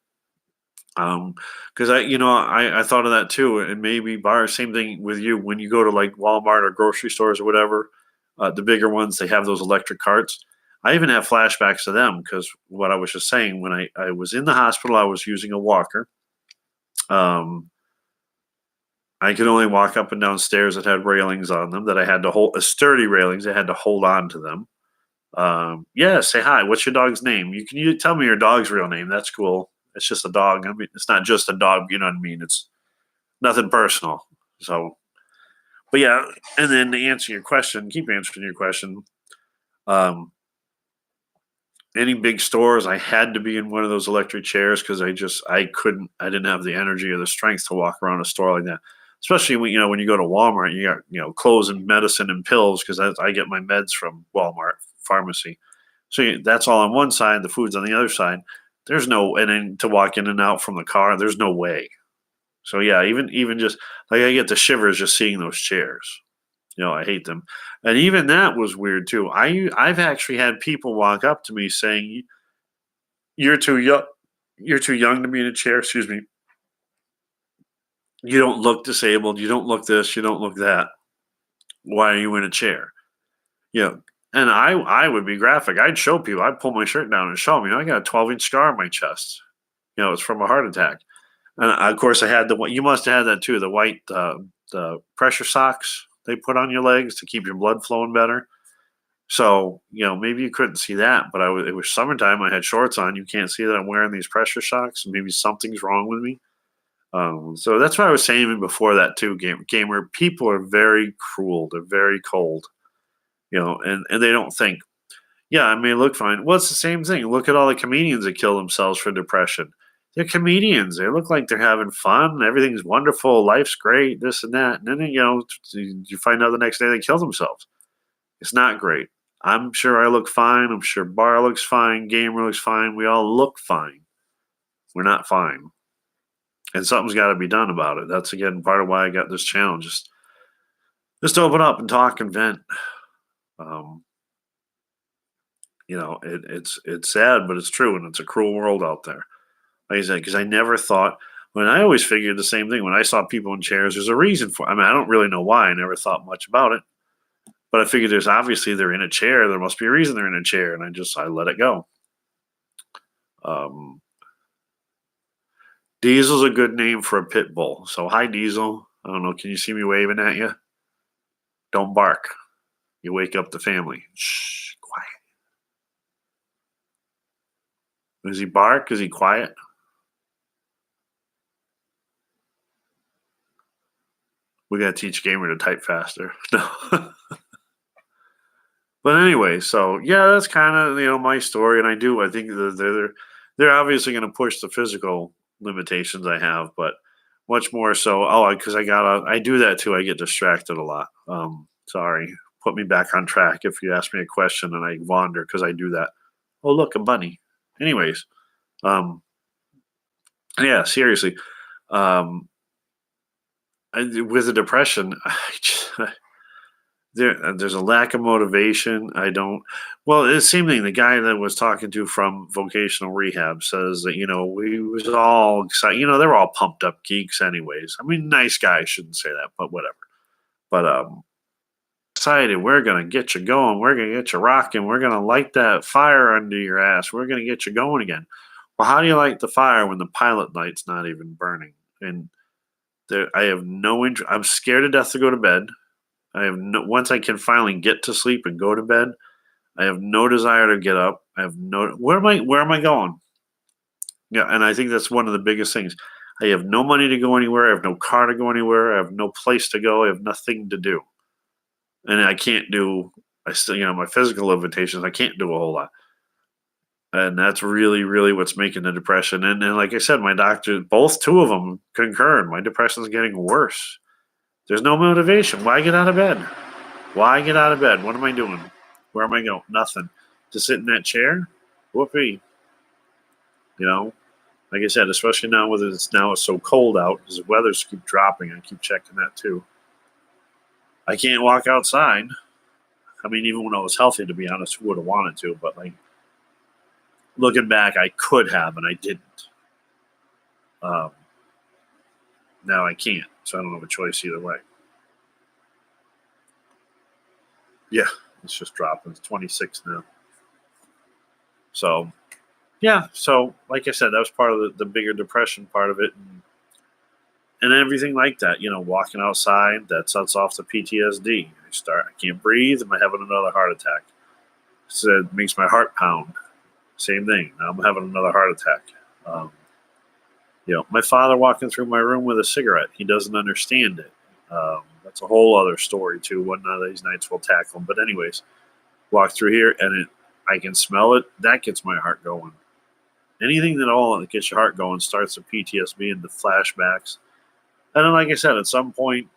because I thought of that too, and maybe bar same thing with you when you go to like Walmart or grocery stores or whatever, the bigger ones they have those electric carts. I even have flashbacks to them because what I was just saying when I was in the hospital, I was using a walker. Um, I could only walk up and down stairs that had railings on them that I had to hold, sturdy railings. I had to hold on to them. Yeah, say hi. What's your dog's name? You tell me your dog's real name. That's cool. It's just a dog. I mean, it's not just a dog. You know what I mean? It's nothing personal. So, but yeah, and then to answer your question, keep answering your question. Um, any big stores, I had to be in one of those electric chairs because I didn't have the energy or the strength to walk around a store like that. Especially when you go to Walmart, you got clothes and medicine and pills because I get my meds from Walmart pharmacy. So that's all on one side. The food's on the other side. There's no, and then to walk in and out from the car, there's no way. So yeah, even just like I get the shivers just seeing those chairs. I hate them. And even that was weird too. I've actually had people walk up to me saying, "You're too young. You're too young to be in a chair." Excuse me. You don't look disabled. You don't look this. You don't look that. Why are you in a chair? Yeah. And I would be graphic. I'd show people. I'd pull my shirt down and show them. I got a 12-inch scar on my chest. It's from a heart attack. And of course, I had you must have had that too. The white the pressure socks they put on your legs to keep your blood flowing better. So maybe you couldn't see that, but it was summertime. I had shorts on. You can't see that I'm wearing these pressure socks. Maybe something's wrong with me. So that's what I was saying even before that too. Gamer people are very cruel. They're very cold. And they don't think. Yeah, I may look fine. Well, it's the same thing. Look at all the comedians that kill themselves for depression. They're comedians. They look like they're having fun. Everything's wonderful. Life's great. This and that. And then you find out the next day they kill themselves. It's not great. I'm sure I look fine. I'm sure Bar looks fine. Gamer looks fine. We all look fine. We're not fine. And something's got to be done about it. That's again part of why I got this channel. Just open up and talk and vent. Um, it's sad, but it's true, and it's a cruel world out there. Like I said, because I never thought. When I always figured the same thing. When I saw people in chairs, there's a reason for. I mean, I don't really know why. I never thought much about it. But I figured there's obviously they're in a chair. There must be a reason they're in a chair, and I let it go. Um, Diesel's a good name for a pit bull. So hi, Diesel. I don't know. Can you see me waving at you? Don't bark. You wake up the family. Shh, quiet. Does he bark? Is he quiet? We gotta teach Gamer to type faster. No. But anyway, so yeah, that's kind of my story, and I think they're obviously going to push the physical limitations I have, but much more so. Oh, because I do that too. I get distracted a lot. Sorry, put me back on track if you ask me a question and I wander because I do that. Oh, look, a bunny. Anyways, um, yeah, seriously, um, with the depression, there's a lack of motivation. I don't. Well, it's the same thing. The guy that was talking to from vocational rehab says that we was all excited. They're all pumped up geeks, anyways. I mean, nice guys shouldn't say that, but whatever. But excited. We're gonna get you going. We're gonna get you rocking. We're gonna light that fire under your ass. We're gonna get you going again. Well, how do you light the fire when the pilot light's not even burning? And I have no interest. I'm scared to death to go to bed. I have no. Once I can finally get to sleep and go to bed, I have no desire to get up. I have no. Where am I? Where am I going? Yeah, and I think that's one of the biggest things. I have no money to go anywhere. I have no car to go anywhere. I have no place to go. I have nothing to do, and I can't do. I still, my physical limitations. I can't do a whole lot, and that's really, really what's making the depression. And like I said, my doctor, both two of them concurred. My depression is getting worse. There's no motivation. Why get out of bed? Why get out of bed? What am I doing? Where am I going? Nothing. To sit in that chair? Whoopee. You know, like I said, especially now with it's so cold out because the weather's keep dropping. I keep checking that too. I can't walk outside. I mean, even when I was healthy, to be honest, who would have wanted to? But like looking back, I could have, and I didn't. Um, Now I can't, so I don't have a choice either way. Yeah, it's just dropping. It's 26 now. So yeah, so like I said, that was part of the bigger depression part of it, and everything like that. Walking outside that sets off the PTSD. I can't breathe. Am I having another heart attack? So it makes my heart pound. Same thing. Now I'm having another heart attack. Um, my father walking through my room with a cigarette. He doesn't understand it. That's a whole other story too. One of these nights we'll tackle. But anyways, walk through here and I can smell it. That gets my heart going. Anything at all that gets your heart going starts the PTSD and the flashbacks. And then, like I said, at some point,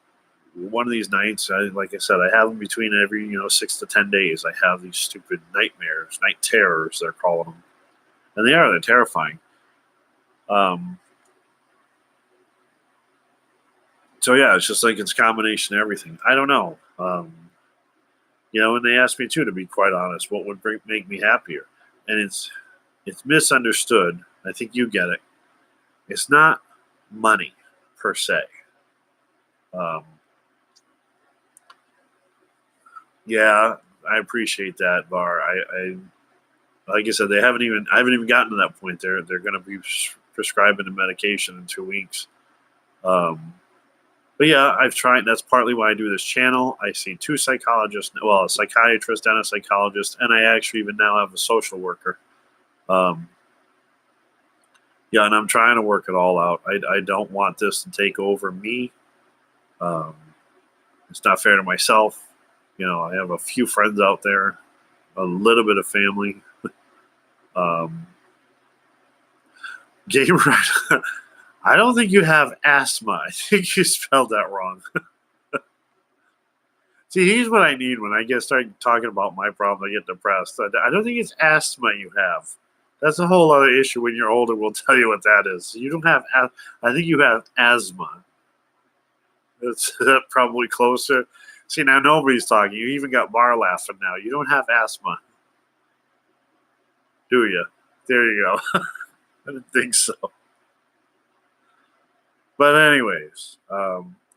one of these nights, like I said, I have them between every 6 to 10 days. I have these stupid nightmares, night terrors. They're calling them, and they're terrifying. So yeah, it's just like it's a combination of everything. I don't know. And they asked me too, to be quite honest, what would make me happier, and it's misunderstood. I think you get it. It's not money per se. Um, yeah, I appreciate that, Bar. I like I said, I haven't even gotten to that point. They're going to be prescribing the medication in 2 weeks. But yeah, I've tried. That's partly why I do this channel. I see two psychologists, well, a psychiatrist and a psychologist, and I actually even now have a social worker. Um, yeah, and I'm trying to work it all out. I don't want this to take over me. Um, it's not fair to myself. I have a few friends out there, a little bit of family. Um, Gamer, I don't think you have asthma. I think you spelled that wrong. See, here's what I need when I start talking about my problem. I get depressed. I don't think it's asthma you have. That's a whole other issue. When you're older, we'll tell you what that is. You don't have. I think you have asthma. That's probably closer. See, now nobody's talking. You even got Bar laughing now. You don't have asthma, do you? There you go. I didn't think so. But anyways,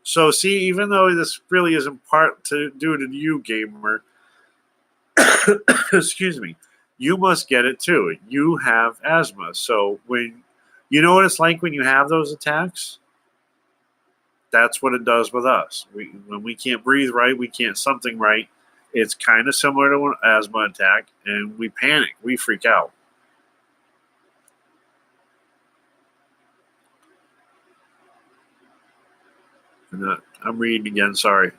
so see, even though this really isn't part to do to you, gamer, excuse me, you must get it too. You have asthma. So when you know what it's like when you have those attacks, that's what it does with us. When we can't breathe right, we can't something right. It's kind of similar to an asthma attack, and we panic, we freak out. And I'm reading again. Sorry.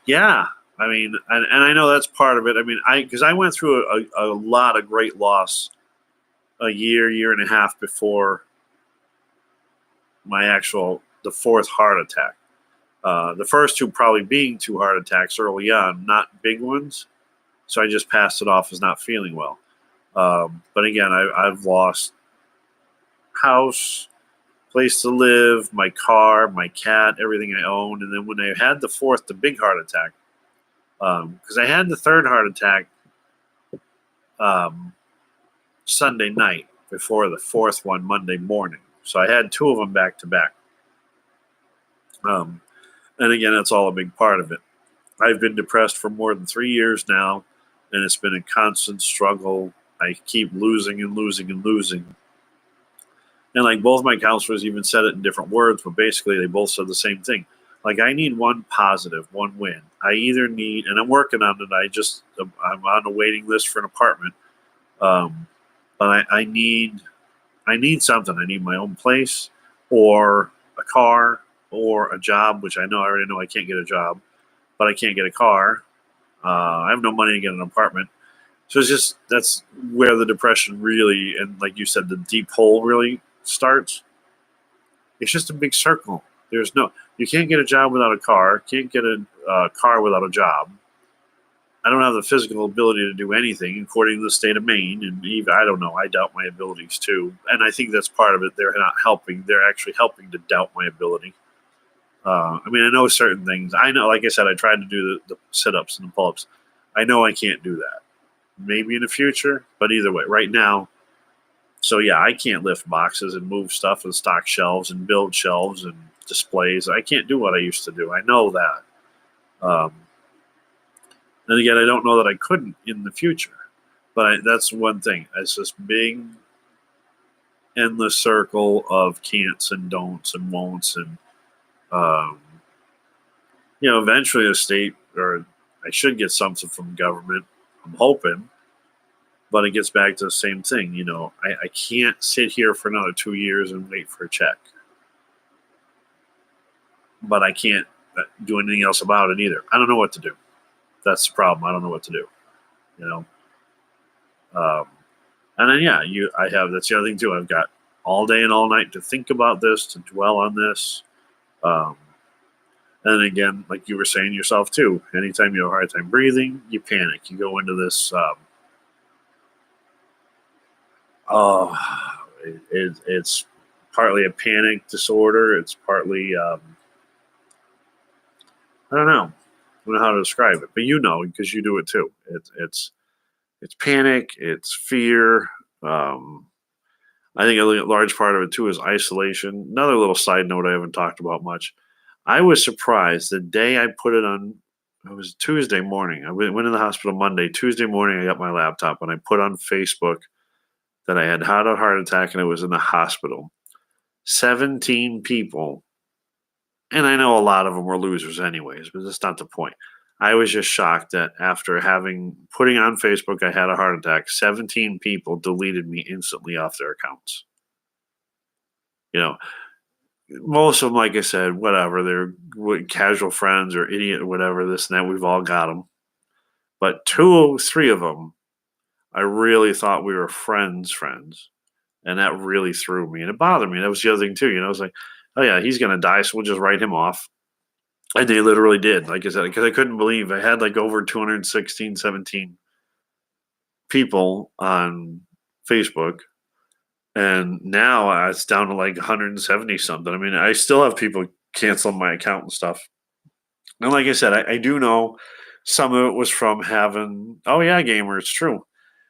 Yeah, I mean, and I know that's part of it. I mean, because I went through a lot of great loss a year and a half before the fourth heart attack. The first two probably being two heart attacks early on, not big ones. So I just passed it off as not feeling well. But again, I've lost house, place to live, my car, my cat, everything I owned. And then when I had the big heart attack, because I had the third heart attack Sunday night before the fourth one Monday morning. So I had two of them back to back. And again, that's all a big part of it. I've been depressed for more than 3 years now, and it's been a constant struggle I keep losing and losing and losing. And like both my counselors even said it in different words, but basically they both said the same thing. Like I need one positive, one win. I either need, and I'm working on it. I'm on a waiting list for an apartment. Um, but I need something. I need my own place, or a car, or a job. Which I already know I can't get a job, but I can't get a car. I have no money to get an apartment. So it's just that's where the depression really, and like you said, the deep hole really starts. It's just a big circle. You can't get a job without a car. Can't get a car without a job. I don't have the physical ability to do anything, according to the state of Maine. And even, I don't know. I doubt my abilities too. And I think that's part of it. They're not helping. They're actually helping to doubt my ability. I mean, I know certain things. I know, like I said, I tried to do the sit-ups and the pull-ups. I know I can't do that. Maybe in the future, but either way, right now. So yeah, I can't lift boxes and move stuff and stock shelves and build shelves and displays. I can't do what I used to do. I know that. And again, I don't know that I couldn't in the future. But that's one thing. It's this big, endless circle of can'ts and don'ts and won'ts. And, um, eventually the state, or I should get something from government. I'm hoping. But it gets back to the same thing. I can't sit here for another 2 years and wait for a check. But I can't do anything else about it either. I don't know what to do. That's the problem. I don't know what to do. You know. And then I have that's the other thing too. I've got all day and all night to think about this, to dwell on this. And again, like you were saying yourself too, anytime you have a hard time breathing, you panic. You go into this. It's partly a panic disorder. It's partly I don't know. I don't know how to describe it, but because you do it too. It's panic. It's fear. I think a large part of it too is isolation. Another little side note I haven't talked about much. I was surprised the day I put it on. It was Tuesday morning. I went to the hospital Monday. Tuesday morning, I got my laptop and I put on Facebook that I had had a heart attack and I was in the hospital. 17 people, and I know a lot of them were losers anyways, but that's not the point. I was just shocked that after putting on Facebook I had a heart attack, 17 people deleted me instantly off their accounts. Most of them, like I said, whatever, they're casual friends or idiot or whatever, this and that, we've all got them. But 3 of them, I really thought we were friends. And that really threw me. And it bothered me. That was the other thing too. I was like, oh yeah, he's going to die. So we'll just write him off. And they literally did, like I said, because I couldn't believe I had like over 216, 17 people on Facebook. And now it's down to like 170 something. I mean, I still have people cancel my account and stuff. And like I said, I do know some of it was from having, oh yeah, gamer, it's true.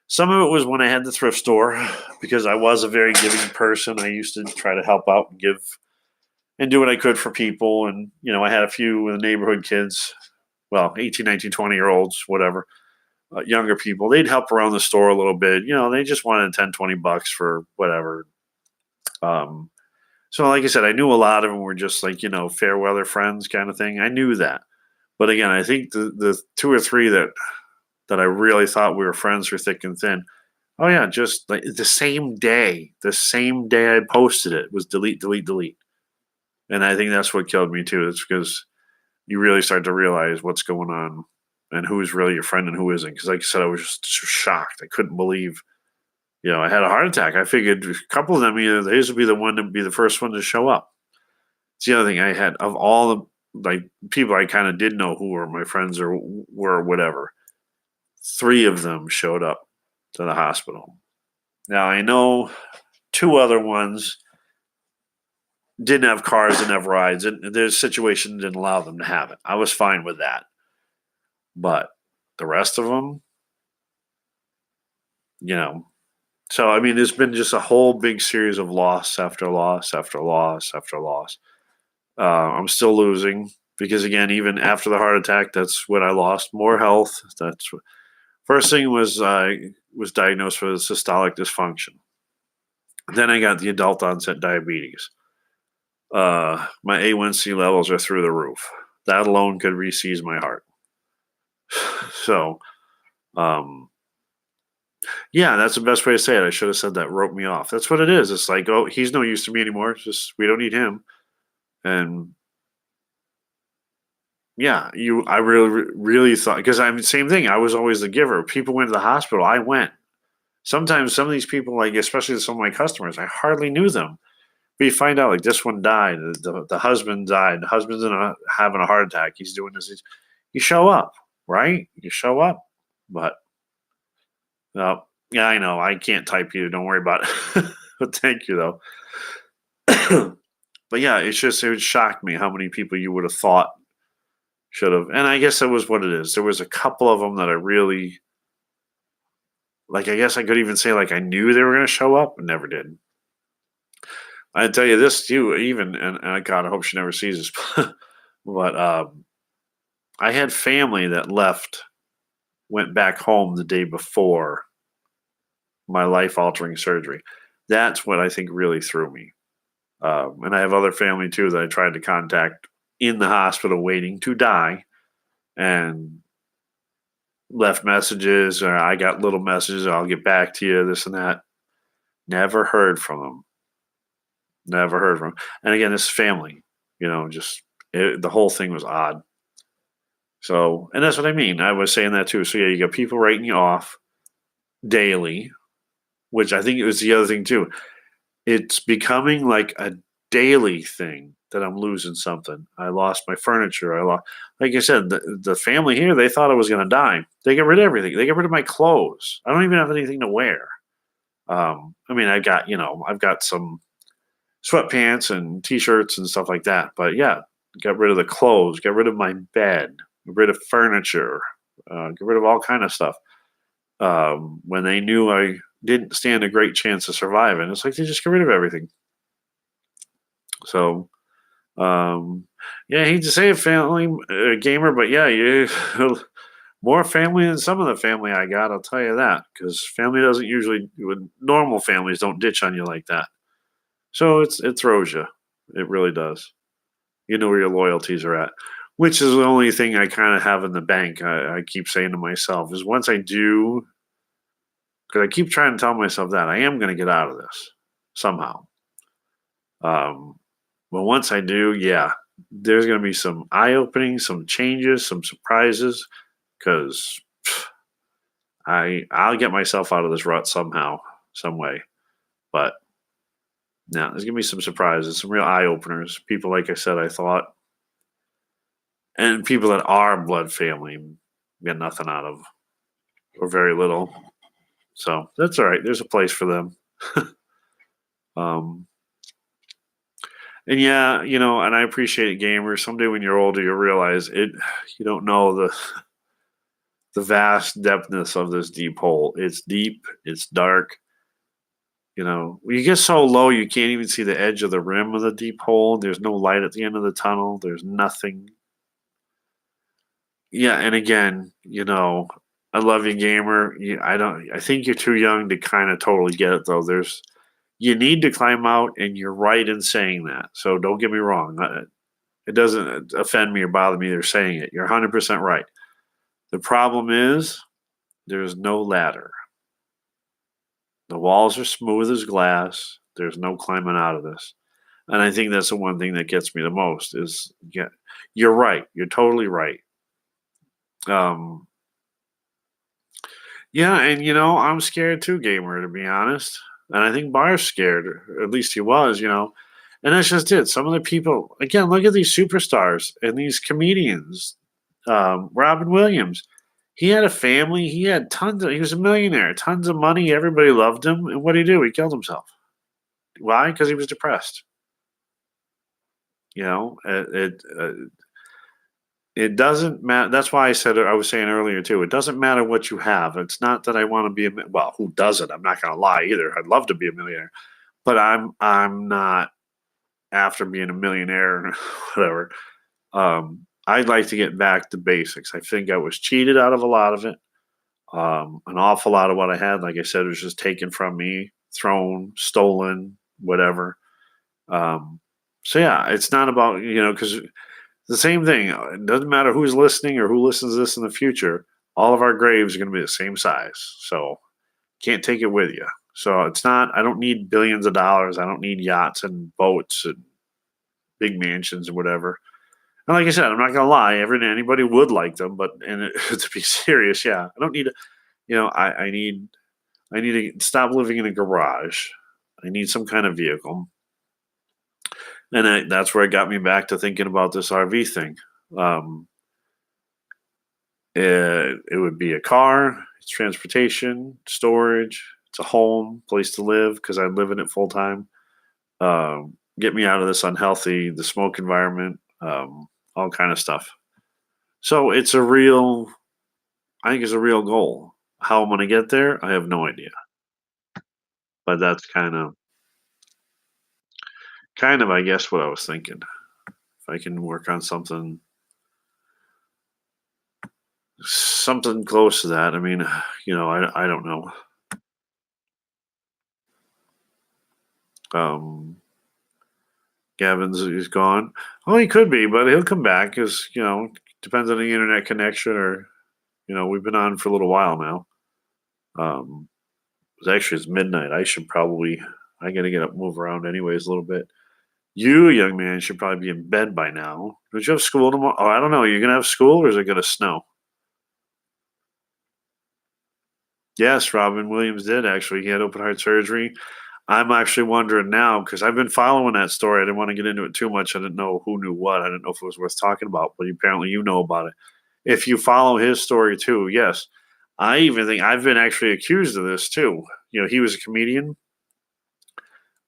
Some of it was when I had the thrift store because I was a very giving person. I used to try to help out and give and do what I could for people. And, I had a few of the neighborhood kids, 18, 19, 20-year-olds, whatever, younger people. They'd help around the store a little bit. They just wanted 10, 20 bucks for whatever. So like I said, I knew a lot of them were just like, fair weather friends kind of thing. I knew that. But again, I think the 2 or 3 that I really thought we were friends through thick and thin. Oh yeah, just like the same day I posted it was delete, delete, delete. And I think that's what killed me too. It's because you really start to realize what's going on and who's really your friend and who isn't. Because like I said, I was just shocked. I couldn't believe, I had a heart attack. I figured a couple of them, either his would be the one to be the first one to show up. It's the other thing I had of all the people I kind of did know who were my friends or were whatever. 3 of them showed up to the hospital. Now I know 2 other ones didn't have cars, didn't have rides, and their situation didn't allow them to have it. I was fine with that. But the rest of them, so I mean, there's been just a whole big series of loss after loss after loss after loss. I'm still losing because again, even after the heart attack, that's when I lost more health. That's First thing was I was diagnosed with systolic dysfunction. Then I got the adult onset diabetes. My A1C levels are through the roof. That alone could re-seize my heart. So, um, yeah, that's the best way to say it. I should have said that. Wrote me off. That's what it is. It's like, oh, he's no use to me anymore. It's just we don't need him. And yeah, I really thought because I'm the same thing. I was always the giver. People went to the hospital. I went. Sometimes some of these people, like especially some of my customers, I hardly knew them. But you find out like this one died. The husband died. The husband's having a heart attack. He's doing this. You show up, right? You show up. But no, yeah, I know. I can't type you. Don't worry about it. But thank you though. But yeah, it would shock me how many people you would have thought should have. And I guess that was what it is. There was a couple of them that I really like. I guess I could even say like I knew they were going to show up and never did. I tell you this too, even and God, I hope she never sees this. But I had family that went back home the day before my life altering surgery. That's what I think really threw me. And I have other family too that I tried to contact in the hospital waiting to die and left messages, or I got little messages, I'll get back to you, this and that. Never heard from them. Never heard from them. And again, this is family, the whole thing was odd. So, and that's what I mean. I was saying that too. So, yeah, you got people writing you off daily, which I think it was the other thing too. It's becoming like a daily thing that I'm losing something. I lost my furniture. Like I said, the family here, they thought I was going to die. They got rid of everything. They got rid of my clothes. I don't even have anything to wear. I mean, I've got some sweatpants and t-shirts and stuff like that. But yeah, got rid of the clothes, got rid of my bed, got rid of furniture, got rid of all kind of stuff. When they knew I didn't stand a great chance of surviving, it's like they just got rid of everything. So, yeah, I hate to say it, family gamer, but yeah, you more family than some of the family I got. I'll tell you that, because family doesn't usually, normal families don't ditch on you like that. So it throws you. It really does. You know where your loyalties are at, which is the only thing I kind of have in the bank. I keep saying to myself is once I do, because I keep trying to tell myself that I am going to get out of this somehow. But once I do, yeah, there's going to be some eye opening, some changes, some surprises, because I'll get myself out of this rut somehow, some way. But now there's going to be some surprises, some real eye openers. People, like I said, I thought, and people that are blood family get nothing out of, or very little. So that's all right. There's a place for them. um, and yeah, and I appreciate it, gamers. Someday when you're older, you'll realize it. You don't know the vast depthness of this deep hole. It's deep. It's dark. When you get so low, you can't even see the edge of the rim of the deep hole. There's no light at the end of the tunnel. There's nothing. Yeah, and again, I love you, gamer. I think you're too young to kind of totally get it, though. You need to climb out, and you're right in saying that. So don't get me wrong. It doesn't offend me or bother me they're saying it. You're 100% right. The problem is there's no ladder. The walls are smooth as glass. There's no climbing out of this. And I think that's the one thing that gets me the most is, yeah, you're right. You're totally right. Um, yeah, and I'm scared too, gamer, to be honest. And I think Bar's scared, or at least he was, And that's just it. Some of the people, again, look at these superstars and these comedians. Robin Williams, he had a family. He had he was a millionaire, tons of money. Everybody loved him. And what did he do? He killed himself. Why? Because he was depressed. It doesn't matter. That's why I was saying earlier too. It doesn't matter what you have. It's not that I want to be well. Who doesn't? I'm not going to lie either. I'd love to be a millionaire, but I'm not after being a millionaire or whatever. I'd like to get back to basics. I think I was cheated out of a lot of it. An awful lot of what I had, like I said, was just taken from me, thrown, stolen, whatever. Um, so yeah, it's not about, because the same thing. It doesn't matter who's listening or who listens to this in the future. All of our graves are going to be the same size. So can't take it with you. So it's not, I don't need billions of dollars. I don't need yachts and boats and big mansions and whatever. And like I said, I'm not gonna lie. Anybody would like them, but to be serious, yeah, I don't need. I need to stop living in a garage. I need some kind of vehicle, and that's where it got me back to thinking about this RV thing. Um, it would be a car, it's transportation, storage, it's a home, place to live because I live in it full time. Get me out of this unhealthy, the smoke environment, all kind of stuff. So it's a real, I think it's a real goal. How I'm going to get there, I have no idea. But that's kind of, I guess, what I was thinking. If I can work on something close to that. I mean, I don't know. Um, Gavin's is gone. Well, he could be, but he'll come back because depends on the internet connection or we've been on for a little while now. It's midnight. I got to get up, move around anyways a little bit. You, young man, should probably be in bed by now. Don't you have school tomorrow? Oh, I don't know. You're gonna have school, or is it gonna snow? Yes, Robin Williams did actually. He had open heart surgery. I'm actually wondering now because I've been following that story. I didn't want to get into it too much. I didn't know who knew what. I didn't know if it was worth talking about, but apparently you know about it. If you follow his story too, yes. I even think I've been actually accused of this too. He was a comedian.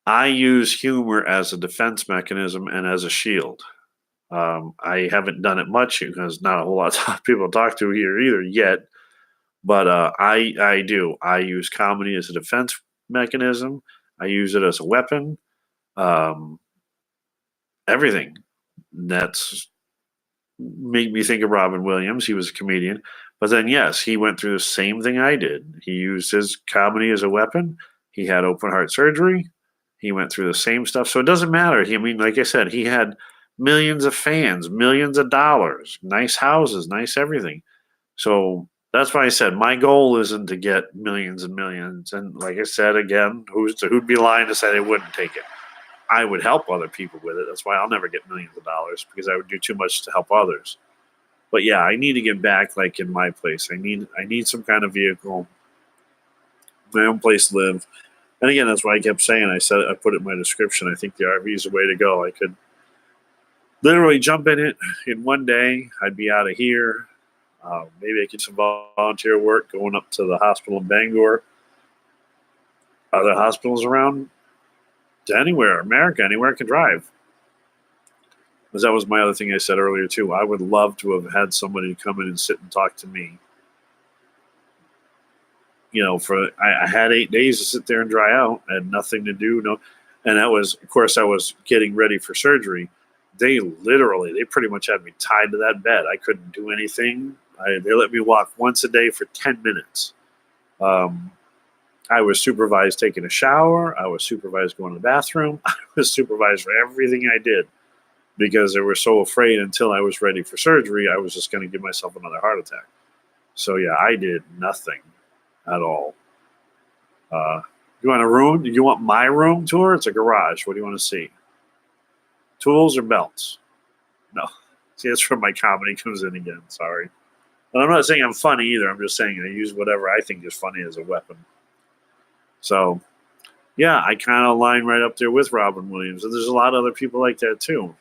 I use humor as a defense mechanism and as a shield. I haven't done it much because not a whole lot of people to talk to here either yet. But I do. I use comedy as a defense mechanism. I use it as a weapon. Um, Everything. That's made me think of Robin Williams. He was a comedian. But then, yes, he went through the same thing I did. He used his comedy as a weapon. He had open heart surgery. He went through the same stuff. So it doesn't matter. I mean, like I said, he had millions of fans, millions of dollars, nice houses, nice everything. So that's why I said my goal isn't to get millions and millions. And like I said again, who'd be lying to say they wouldn't take it? I would help other people with it. That's why I'll never get millions of dollars because I would do too much to help others. But yeah, I need to get back like in my place. I need some kind of vehicle, my own place to live. And again, that's why I kept saying I put it in my description. I think the RV is the way to go. I could literally jump in it in one day. I'd be out of here. Maybe I get some volunteer work going up to the hospital in Bangor, other hospitals around, to anywhere, America, anywhere I can drive. Because that was my other thing I said earlier too. I would love to have had somebody come in and sit and talk to me. I had 8 days to sit there and dry out. I had nothing to do. No, and that was, of course, I was getting ready for surgery. They pretty much had me tied to that bed. I couldn't do anything. They let me walk once a day for 10 minutes. Um, I was supervised taking a shower. I was supervised going to the bathroom. I was supervised for everything I did because they were so afraid until I was ready for surgery, I was just going to give myself another heart attack. So yeah, I did nothing at all. You want a room? You want my room tour? It's a garage. What do you want to see? Tools or belts? No. See, that's where my comedy comes in again. Sorry. And I'm not saying I'm funny either. I'm just saying I use whatever I think is funny as a weapon. So, yeah, I kind of line right up there with Robin Williams. And there's a lot of other people like that too.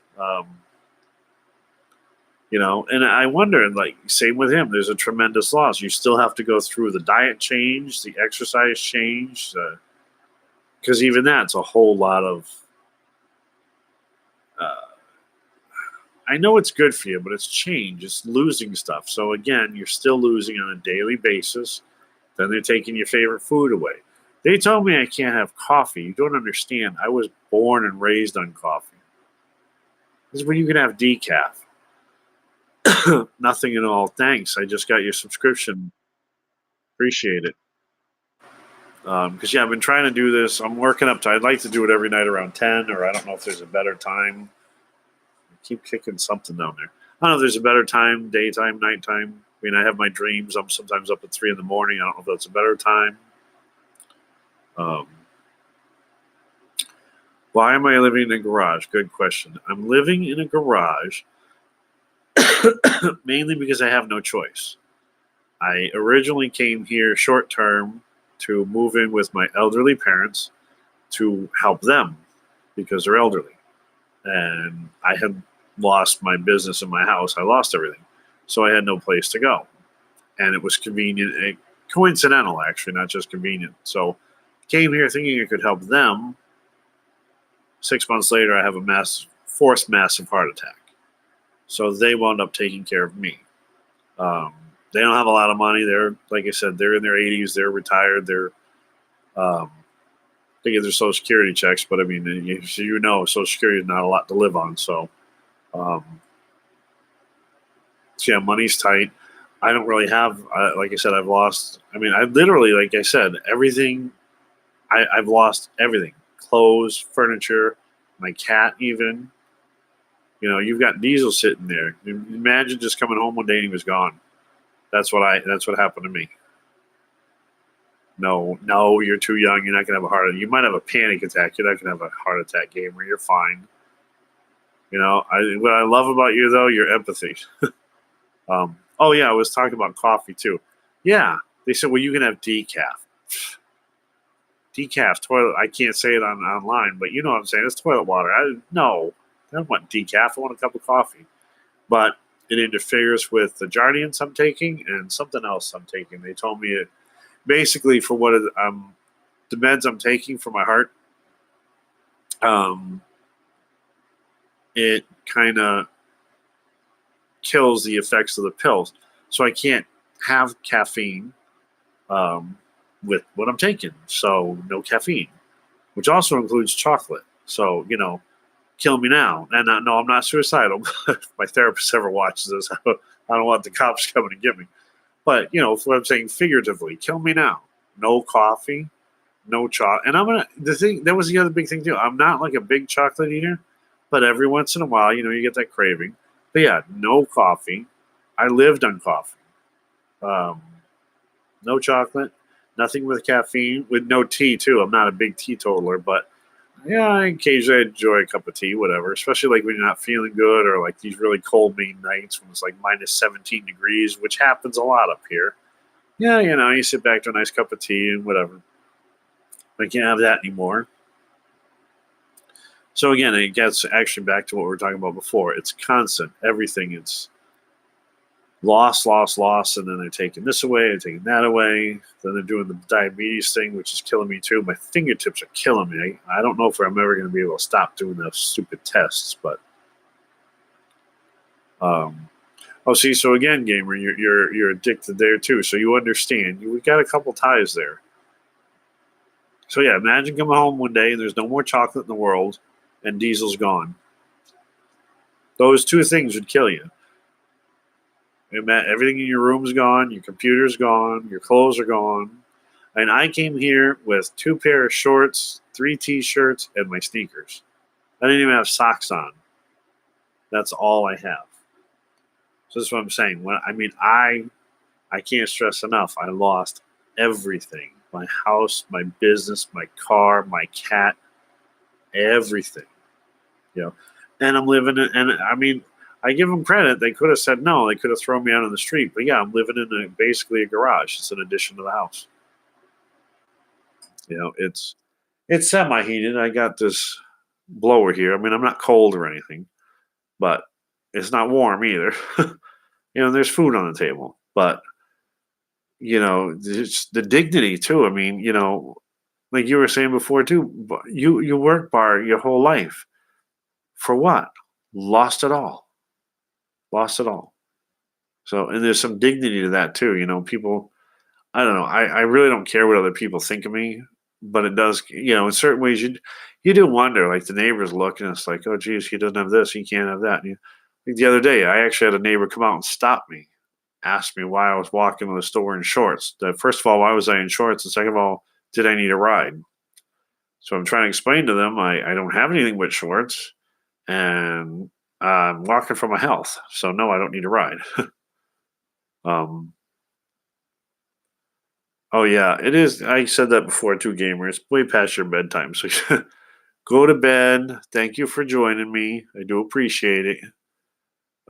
And I wonder, like, same with him, there's a tremendous loss. You still have to go through the diet change, the exercise change, because even that's a whole lot of. Uh, I know it's good for you, but it's change. It's losing stuff. So again, you're still losing on a daily basis. Then they're taking your favorite food away. They told me I can't have coffee. You don't understand. I was born and raised on coffee. This is where you can have decaf. Nothing at all. Thanks. I just got your subscription. Appreciate it. Because yeah, I've been trying to do this. I'm working up to. I'd like to do it every night around 10, or I don't know if there's a better time. I keep kicking something down there. I don't know if there's a better time, daytime, nighttime. I mean, I have my dreams. I'm sometimes up at 3 in the morning. I don't know if that's a better time. Um, why am I living in a garage? Good question. I'm living in a garage mainly because I have no choice. I originally came here short term to move in with my elderly parents to help them because they're elderly. And I had lost my business and my house. I lost everything. So I had no place to go. And it was convenient, coincidental actually, not just convenient. So I came here thinking I could help them. 6 months later, I have a forced massive heart attack. So they wound up taking care of me. They don't have a lot of money. They're, like I said, they're in their 80s. They're retired. They get their Social Security checks, but I mean, Social Security is not a lot to live on. So yeah, money's tight. I don't really have, like I said, I've lost. I mean, I literally, like I said, everything. I've lost everything: clothes, furniture, my cat, even. You've got Diesel sitting there. Imagine just coming home one day and he was gone. That's what happened to me. No, you're too young. You're not gonna have a heart attack. You might have a panic attack. You're not gonna have a heart attack, gamer. You're fine. What I love about you though, your empathy. Oh yeah, I was talking about coffee too. Yeah, they said, well, you can have decaf. Decaf toilet. I can't say it online, but you know what I'm saying. It's toilet water. No, I don't want decaf. I want a cup of coffee. But it interferes with the Jardiance I'm taking and something else I'm taking. They told me it basically for what the meds I'm taking for my heart. It kind of kills the effects of the pills, so I can't have caffeine with what I'm taking. So no caffeine, which also includes chocolate. So kill me now. And no, I'm not suicidal. My therapist ever watches this. I don't want the cops coming to get me. But what I'm saying figuratively, kill me now. No coffee, no chocolate. And that was the other big thing too. I'm not like a big chocolate eater, but every once in a while, you get that craving. But yeah, no coffee. I lived on coffee. No chocolate, nothing with caffeine, with no tea too. I'm not a big teetotaler, but yeah, I occasionally enjoy a cup of tea, whatever. Especially like when you're not feeling good, or like these really cold, mean nights when it's like minus 17 degrees, which happens a lot up here. Yeah, you sit back to a nice cup of tea and whatever. I can't have that anymore. So again, it gets actually back to what we were talking about before. It's constant. Everything. It's loss, and then they're taking this away, they're taking that away. Then they're doing the diabetes thing, which is killing me too. My fingertips are killing me. I don't know if I'm ever going to be able to stop doing those stupid tests, but see, so again, gamer, you're addicted there too. So you understand. We got a couple ties there. So yeah, imagine coming home one day and there's no more chocolate in the world, and Diesel's gone. Those two things would kill you. Everything in your room's gone, your computer's gone, your clothes are gone. And I came here with 2 pair of shorts, 3 t-shirts, and my sneakers. I didn't even have socks on. That's all I have. So that's what I'm saying. I can't stress enough. I lost everything. My house, my business, my car, my cat, everything. And I'm living in, and I mean, I give them credit. They could have said no. They could have thrown me out on the street. But yeah, I'm living in basically a garage. It's an addition to the house. It's semi-heated. I got this blower here. I mean, I'm not cold or anything, but it's not warm either. There's food on the table, but it's the dignity too. I mean, like you were saying before too, you work bar your whole life for what? Lost it all. Lost it all. So, and there's some dignity to that too. People, I don't know. I really don't care what other people think of me, but it does, in certain ways you do wonder, like the neighbors look and it's like, oh geez, he doesn't have this, he can't have that. Like the other day, I actually had a neighbor come out and stop me. asked me why I was walking to the store in shorts. First of all, why was I in shorts? And second of all, did I need a ride? So I'm trying to explain to them I don't have anything but shorts, and I'm walking for my health. So no, I don't need a ride. um, oh yeah, it is. I said that before too, gamers. Way past your bedtime, so go to bed. Thank you for joining me. I do appreciate it.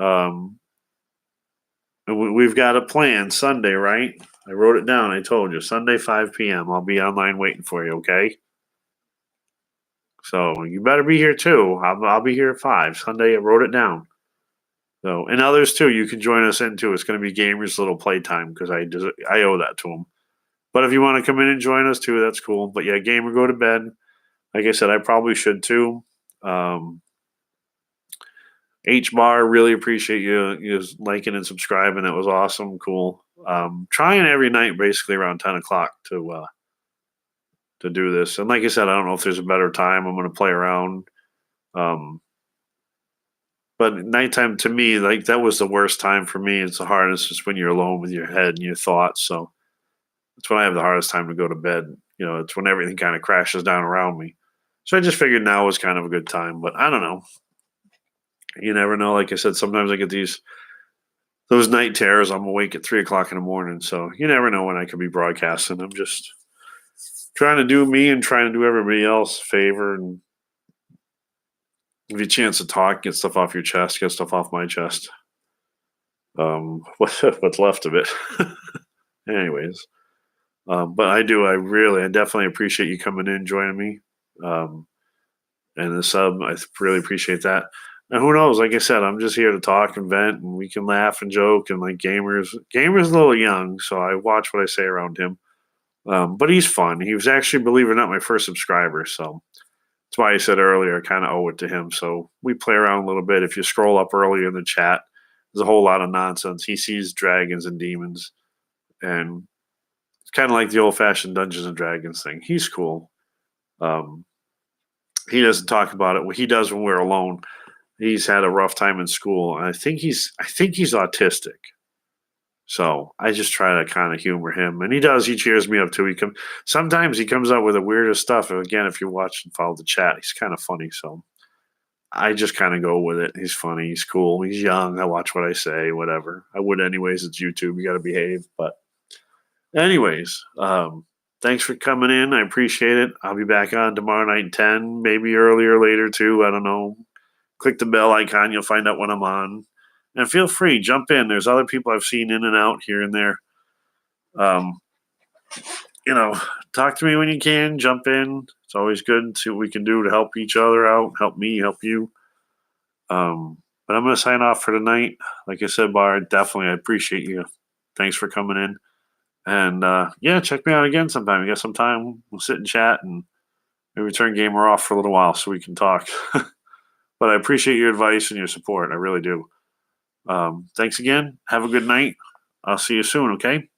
Um, we've got a plan Sunday, right? I wrote it down. I told you Sunday 5 p.m. I'll be online waiting for you. Okay. So you better be here too. I'll be here at 5 Sunday. I wrote it down. So and others too. You can join us in too. It's going to be gamers' little playtime because I owe that to them. But if you want to come in and join us too, that's cool. But yeah, gamer, go to bed. Like I said, I probably should too. H bar, really appreciate you liking and subscribing. That was awesome, cool. Trying every night, basically around 10 o'clock to do this. And like I said, I don't know if there's a better time. I'm going to play around. But nighttime to me, like that was the worst time for me. It's the hardest. It's when you're alone with your head and your thoughts. So that's when I have the hardest time to go to bed. It's when everything kind of crashes down around me. So I just figured now was kind of a good time. But I don't know. You never know. Like I said, sometimes I get those night terrors. I'm awake at 3 o'clock in the morning. So you never know when I could be broadcasting. I'm just trying to do me and trying to do everybody else a favor and give you a chance to talk, get stuff off your chest, get stuff off my chest. What's left of it. Anyways. But I definitely appreciate you coming in, joining me. And the sub, I really appreciate that. And who knows? Like I said, I'm just here to talk and vent, and we can laugh and joke. And like Gamer's a little young, so I watch what I say around him. But he's fun. He was actually, believe it or not, my first subscriber. So that's why I said earlier, I kind of owe it to him. So we play around a little bit. If you scroll up earlier in the chat, there's a whole lot of nonsense. He sees dragons and demons, and it's kind of like the old-fashioned Dungeons and Dragons thing. He's cool. He doesn't talk about it. Well, he does when we're alone. He's had a rough time in school. And I think he's autistic. So I just try to kind of humor him. And he does. He cheers me up too. Sometimes he comes up with the weirdest stuff. And again, if you watch and follow the chat, he's kind of funny. So I just kind of go with it. He's funny. He's cool. He's young. I watch what I say, whatever. I would anyways. It's YouTube. You got to behave. But anyways, thanks for coming in. I appreciate it. I'll be back on tomorrow night at 10, maybe earlier, later too. I don't know. Click the bell icon. You'll find out when I'm on. And feel free, jump in. There's other people I've seen in and out here and there. Talk to me when you can. Jump in. It's always good to see what we can do to help each other out, help me, help you. But I'm going to sign off for tonight. Like I said, Bar, definitely, I appreciate you. Thanks for coming in. And check me out again sometime. You got some time, we'll sit and chat and maybe turn Gamer off for a little while so we can talk. But I appreciate your advice and your support. I really do. Thanks again. Have a good night. I'll see you soon, okay?